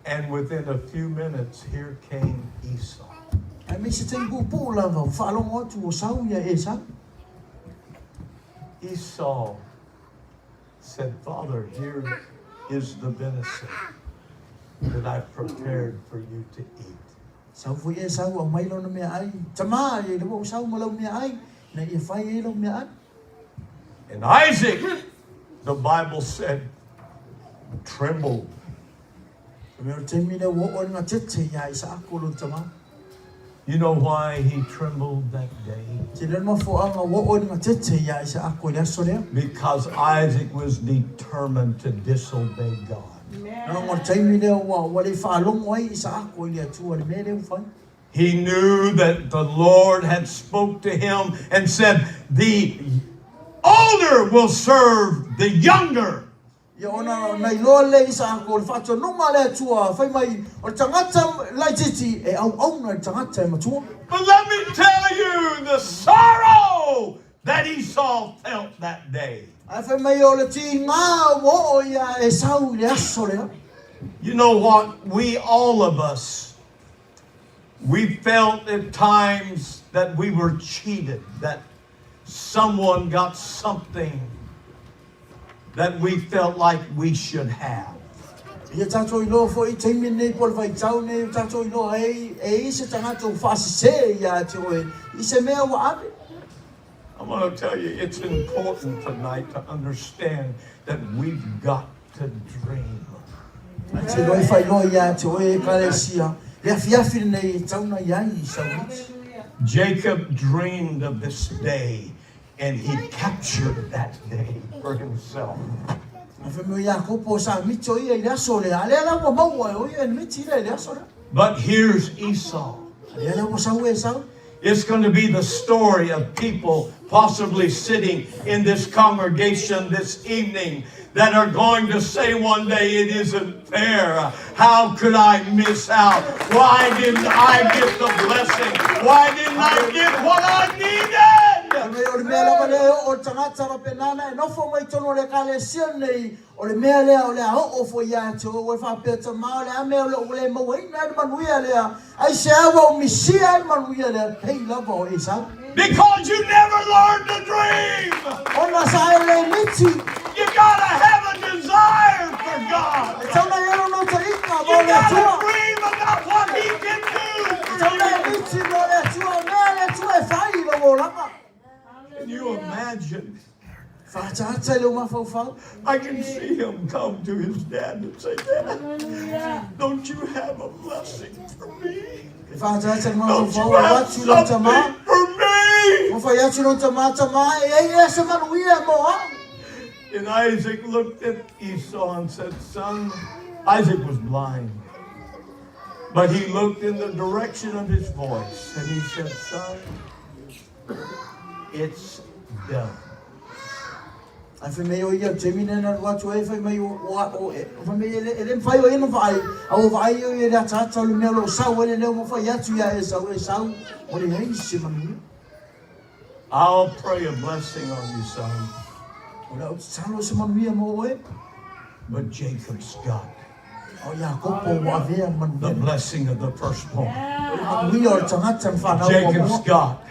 And within a few minutes, here came Esau. Esau said, Father, here is the venison that I've prepared for you to eat. And Isaac, the Bible said, trembled. You know why he trembled that day? Because Isaac was determined to disobey God. He knew that the Lord had spoke to him and said, the older will serve the younger. But let me tell you the sorrow that Esau felt that day. You know what? All of us, we felt at times that we were cheated, that someone got something that we felt like we should have. I'm going to tell you, it's important tonight to understand that we've got to dream. Jacob dreamed of this day, and he captured that day for himself. But here's Esau. It's going to be the story of people possibly sitting in this congregation this evening that are going to say one day, it isn't fair. How could I miss out? Why didn't I get the blessing? Why didn't I get what I needed? Because you never learned to dream. You gotta have a desire for God. You gotta dream about what He can do for you. Can you imagine? I can see him come to his dad and say, Dad, don't you have a blessing for me? Don't you have something for me? And Isaac looked at Esau and said, Son, Isaac was blind. But he looked in the direction of his voice and he said, son, it's done. Ai foi meio ia termina na watu ai foi meio o foi meio ele foi o ino vai au vai eu ia tata o meu lo sau ele não foi atu ia sau o le hei se manu. I'll pray a blessing on you, son. O le salo se manu ia mo e. But Jacob's got O ya kopo wa vea manu. the blessing of the firstborn. Manu ia o tangata whanau. Jacob's got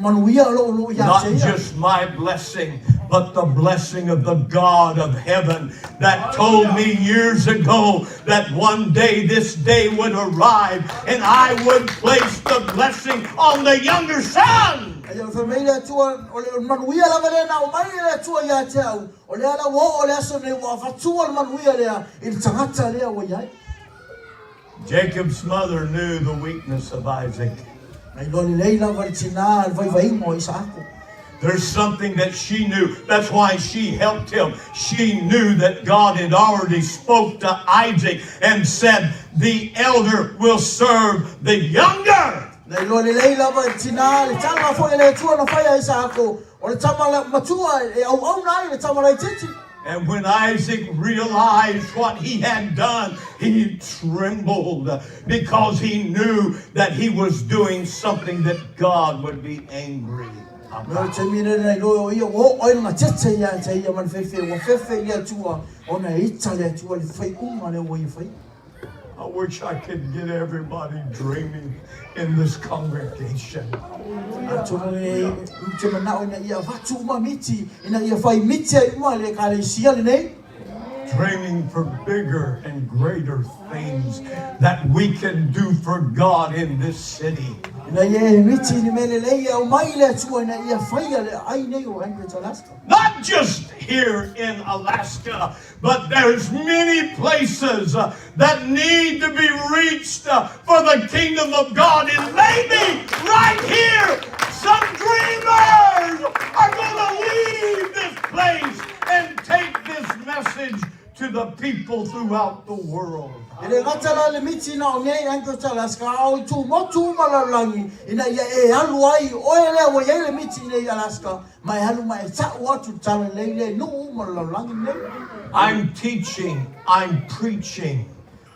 manu ia lo ia not te. just my blessing, but the blessing of the God of heaven that told me years ago that one day this day would arrive and I would place the blessing on the younger son. Ayo foi meio tua o le manu ia la vele na o mai le tua ia te au. O le ala wo o le aso ne wa fatua manu ia le il tangata le o ia. Jacob's mother knew the weakness of Isaac. There's something that she knew. That's why she helped him. She knew that God had already spoke to Isaac and said, the elder will serve the younger. And when Isaac realized what he had done, he trembled because he knew that he was doing something that God would be angry about. I wish I could get everybody dreaming in this congregation. Dreaming for bigger and greater things that we can do for God in this city. Not just here in Alaska, but there's many places that need to be reached for the kingdom of God. And maybe right here, some dreamers are going to leave this place and take this message to the people throughout the world. I'm teaching, I'm preaching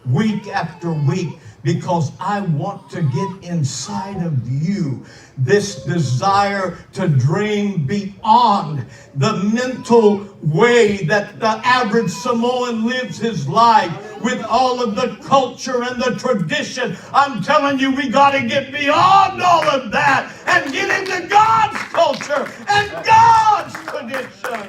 week after week because I want to get inside of you this desire to dream beyond the mental way that the average Samoan lives his life with all of the culture and the tradition. I'm telling you, we got to get beyond all of that and get into God's culture and God's tradition.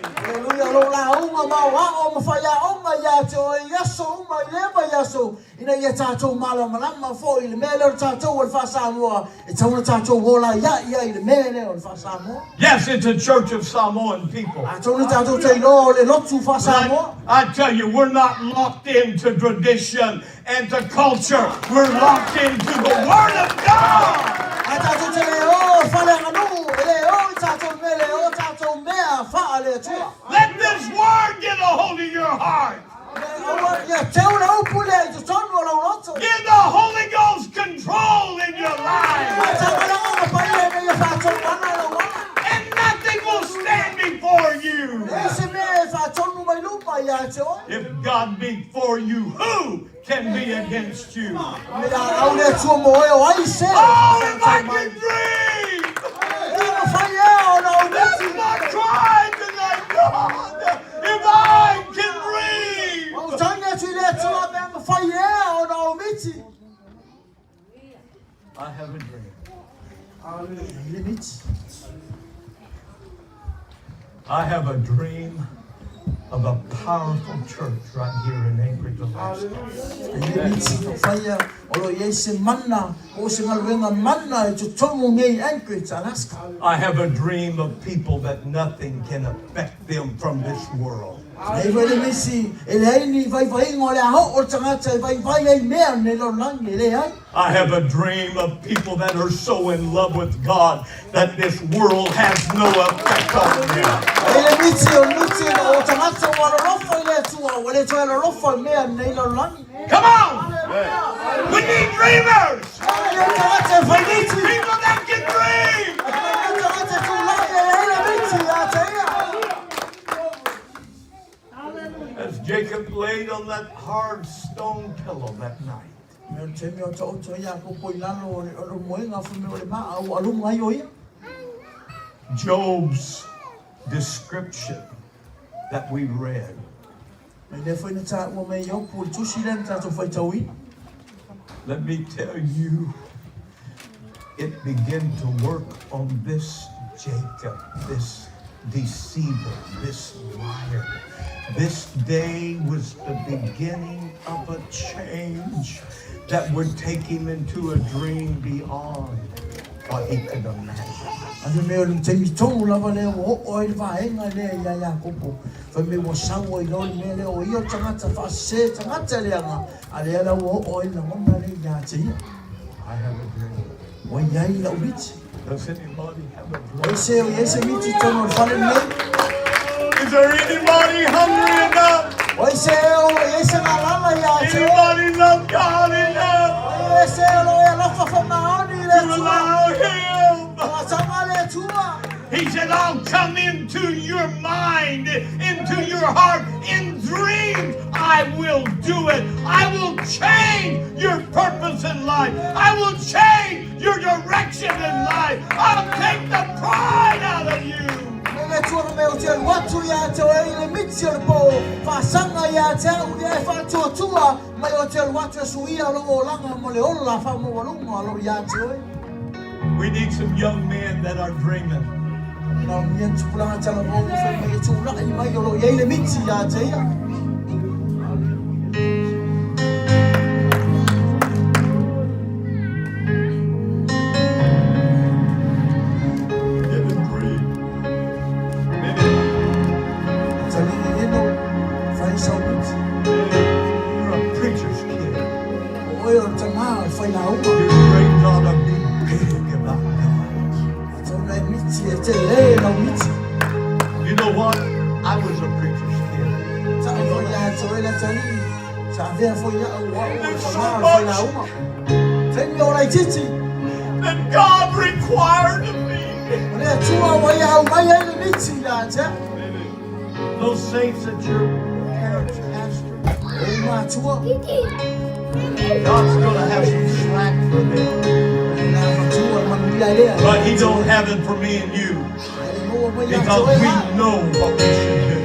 Yes, it's a church of Samoan people. I tell you, we're not locked into tradition and to culture. We're locked into the Word of God. Let this Word get a hold of your heart. Give the Holy Ghost control in your life. And nothing will stand before you. If God be for you, who can be against you? Oh, if I can dream! That's my cry tonight, God. If I can dream! I have a dream. I have a dream of a powerful church right here in Anchorage, Alaska. I have a dream of people that nothing can affect them from this world. I have a dream of people that are so in love with God that this world has no effect on them. Come on! We need dreamers! pillow that night. Job's description that we read. Let me tell you, it began to work on this Jacob, this deceiver, this liar. This day was the beginning of a change that would take him into a dream beyond what he could imagine. I have a dream. Does anybody have a dream? Is there anybody hungry enough? Anybody love God enough to allow Him? He said, I'll come into your mind, into your heart, in dreams. I will do it. I will change your purpose in life. I will change your direction in life. I'll take the pride out of you. We need some young men that are dreaming. You know what? I was a preacher's kid. That God required of me. Those saints that your parents pastor, God's going to have some slack for them. But He don't have it for me and you. Because we know what we should do.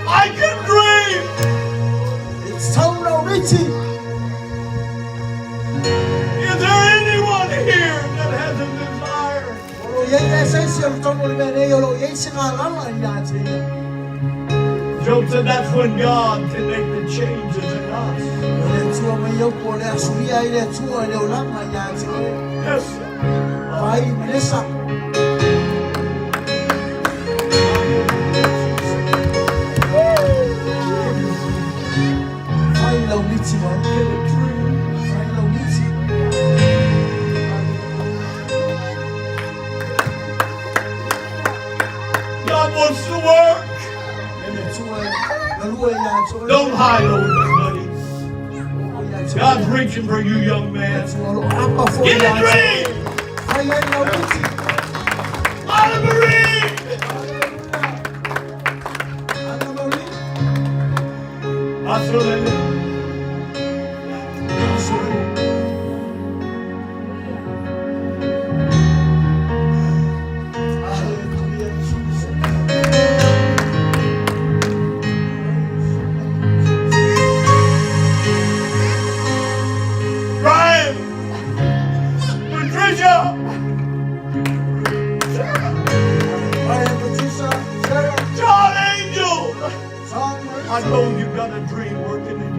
I can dream. It's total Richie. Is there anyone here that has a desire? Job said that's when God can make the changes in us. Yes, sir. God wants to work. Don't hide over the money. God's reaching for you, young man. Get a dream. Anna Marie. Brian, Patricia, John Angel. I know you got a dream working in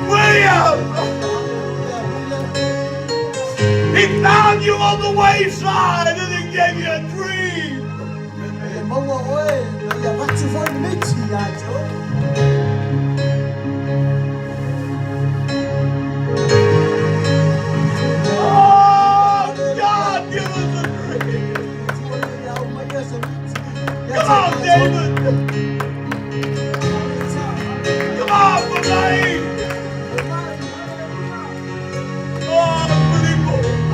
William! He found you on the wayside and he gave you a dream. Oh, God, give us a dream. Come on, David. Come on, Belaine. Oh, Filippo.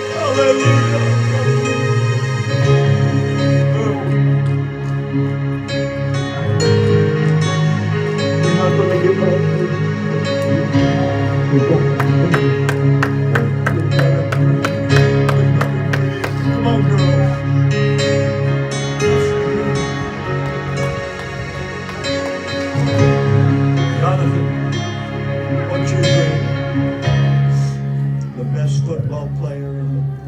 Hallelujah. You're not going to give up. Come on, girl. Jonathan, what's your dream? The best football player in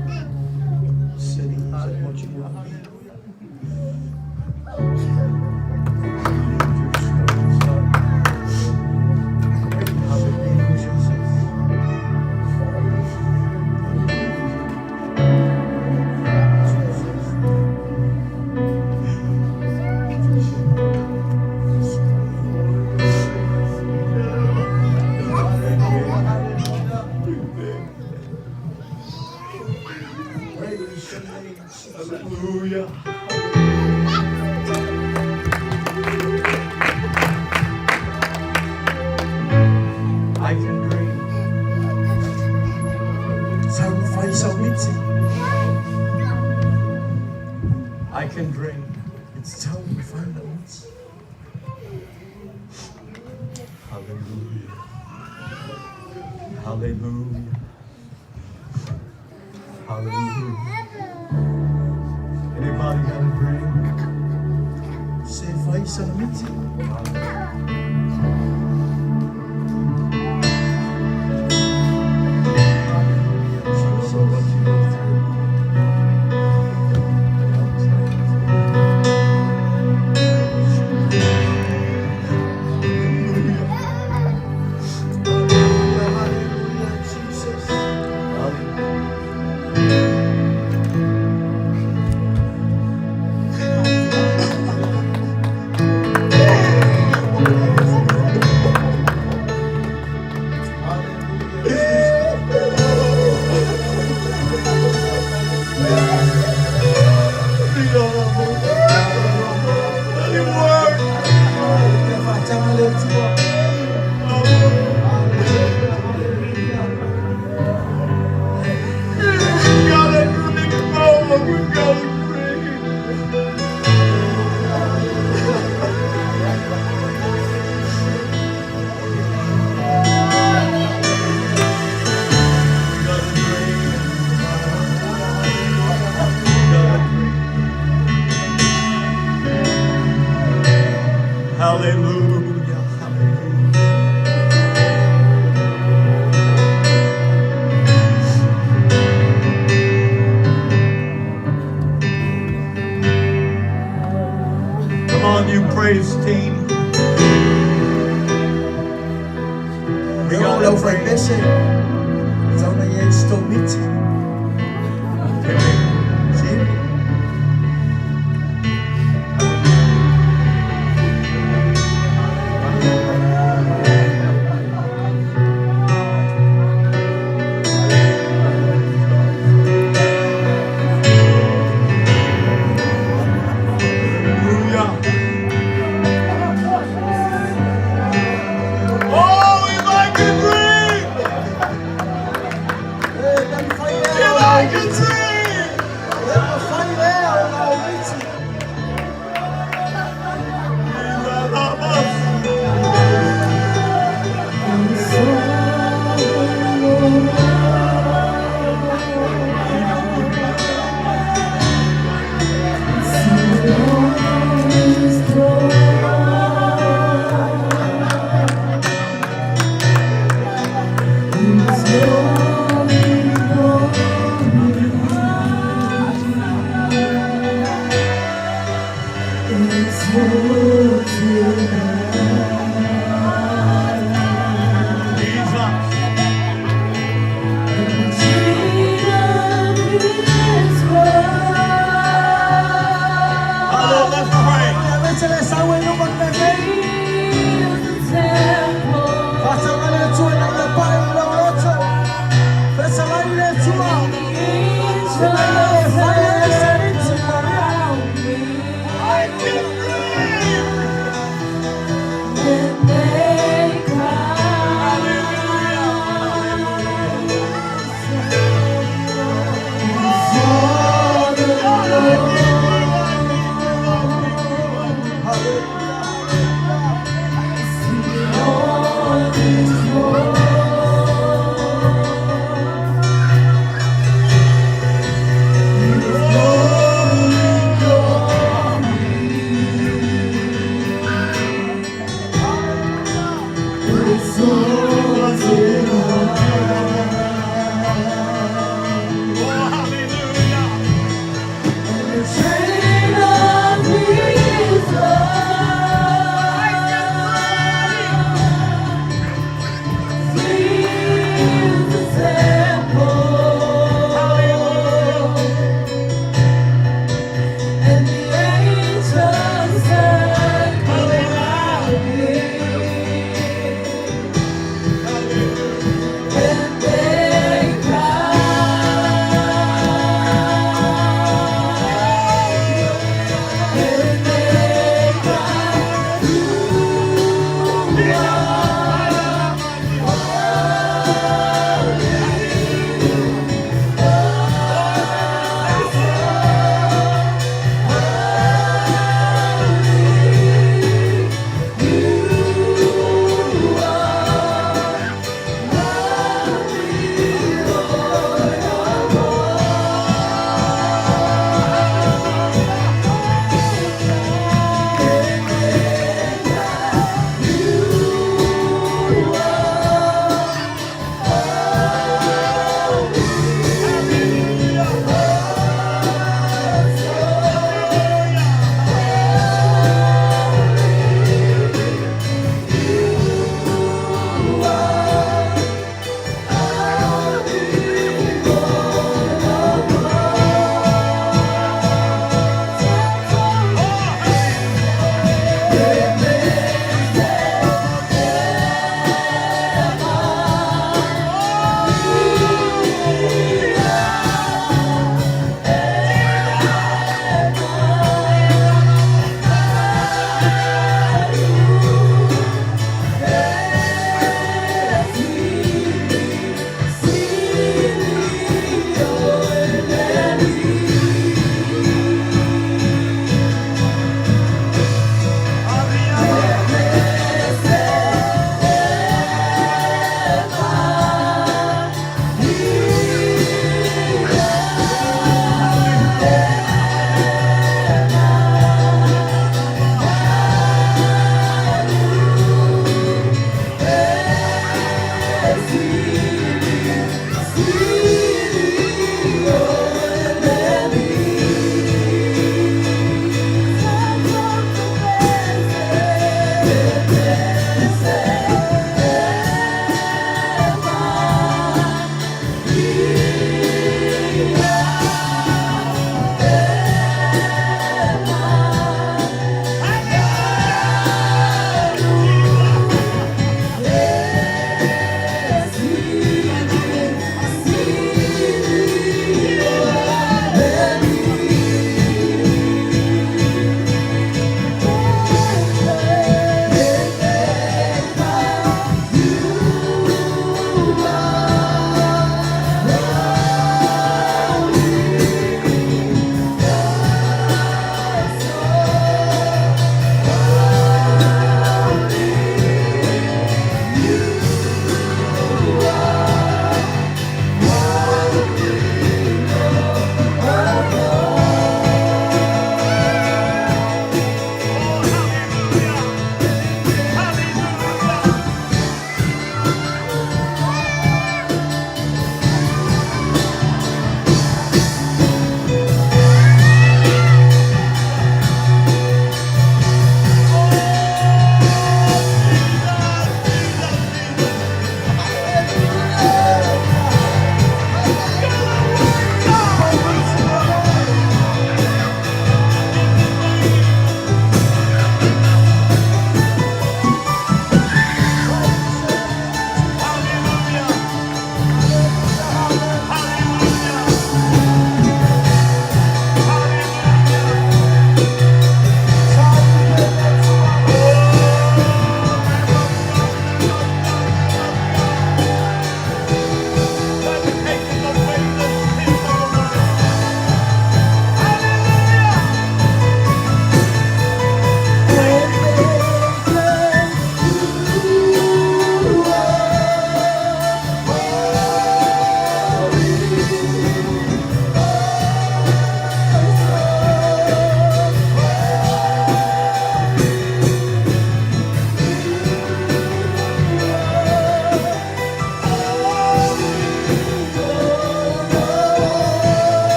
the city. Is that what you want to be? Hallelujah. I can dream. I can dream. Hallelujah. Hallelujah. Hallelujah. Anybody got a dream? Hallelujah. Come on, you praise team. We got to praise.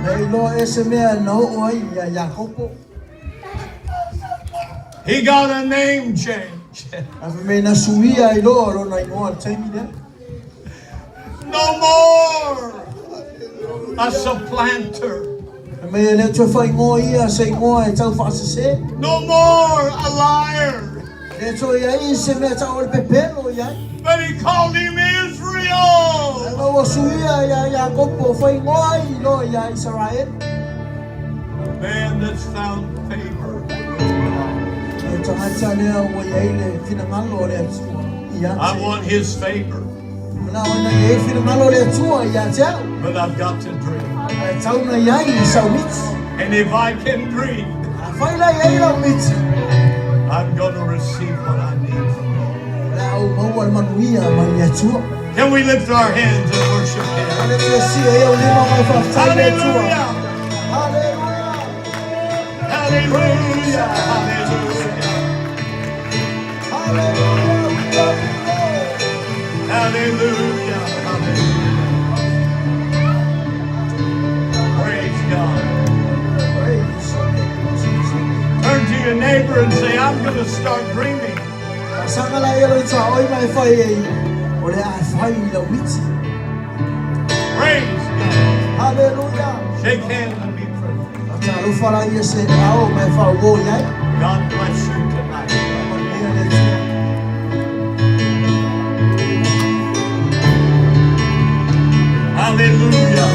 Nei lo ese mea no oi ya Jakobo. He got a name change. Ave me na suia I lo na ingoa taimi ne. No more a supplanter. Me le tu fai ngo ia se ngo e tau fasese. No more a liar. Le tu ia I se me tau le pepelo ia. But he called him Israel. No suia ya Jakobo fai ngo I lo ya Israel. Man that's found favor. Tangata le o ia ile fina malo le tu. Ia. I want his favor, Na ona e fina malo le tu ia tau. but I've got to dream. Tau na ia I sa mit. And if I can dream, Fai la ia la mit. I'm going to receive what I need from him. La o mau al manuia mai ia tu. Can we lift our hands and worship him? Ale tu si ia o lima mai fa tai le tu. Hallelujah! Hallelujah. Hallelujah! Hallelujah! Hallelujah. Hallelujah! Hallelujah! Praise God. Praise Jesus. Turn to your neighbor and say, I'm going to start dreaming. Sangala ia lo ta oi mai fai ei. O le a fai la witi. Praise God. Hallelujah. Shake hands and be present. Ta lu fara ia se ao mai fa wo ia. God bless you tonight. Ia le tu. Hallelujah.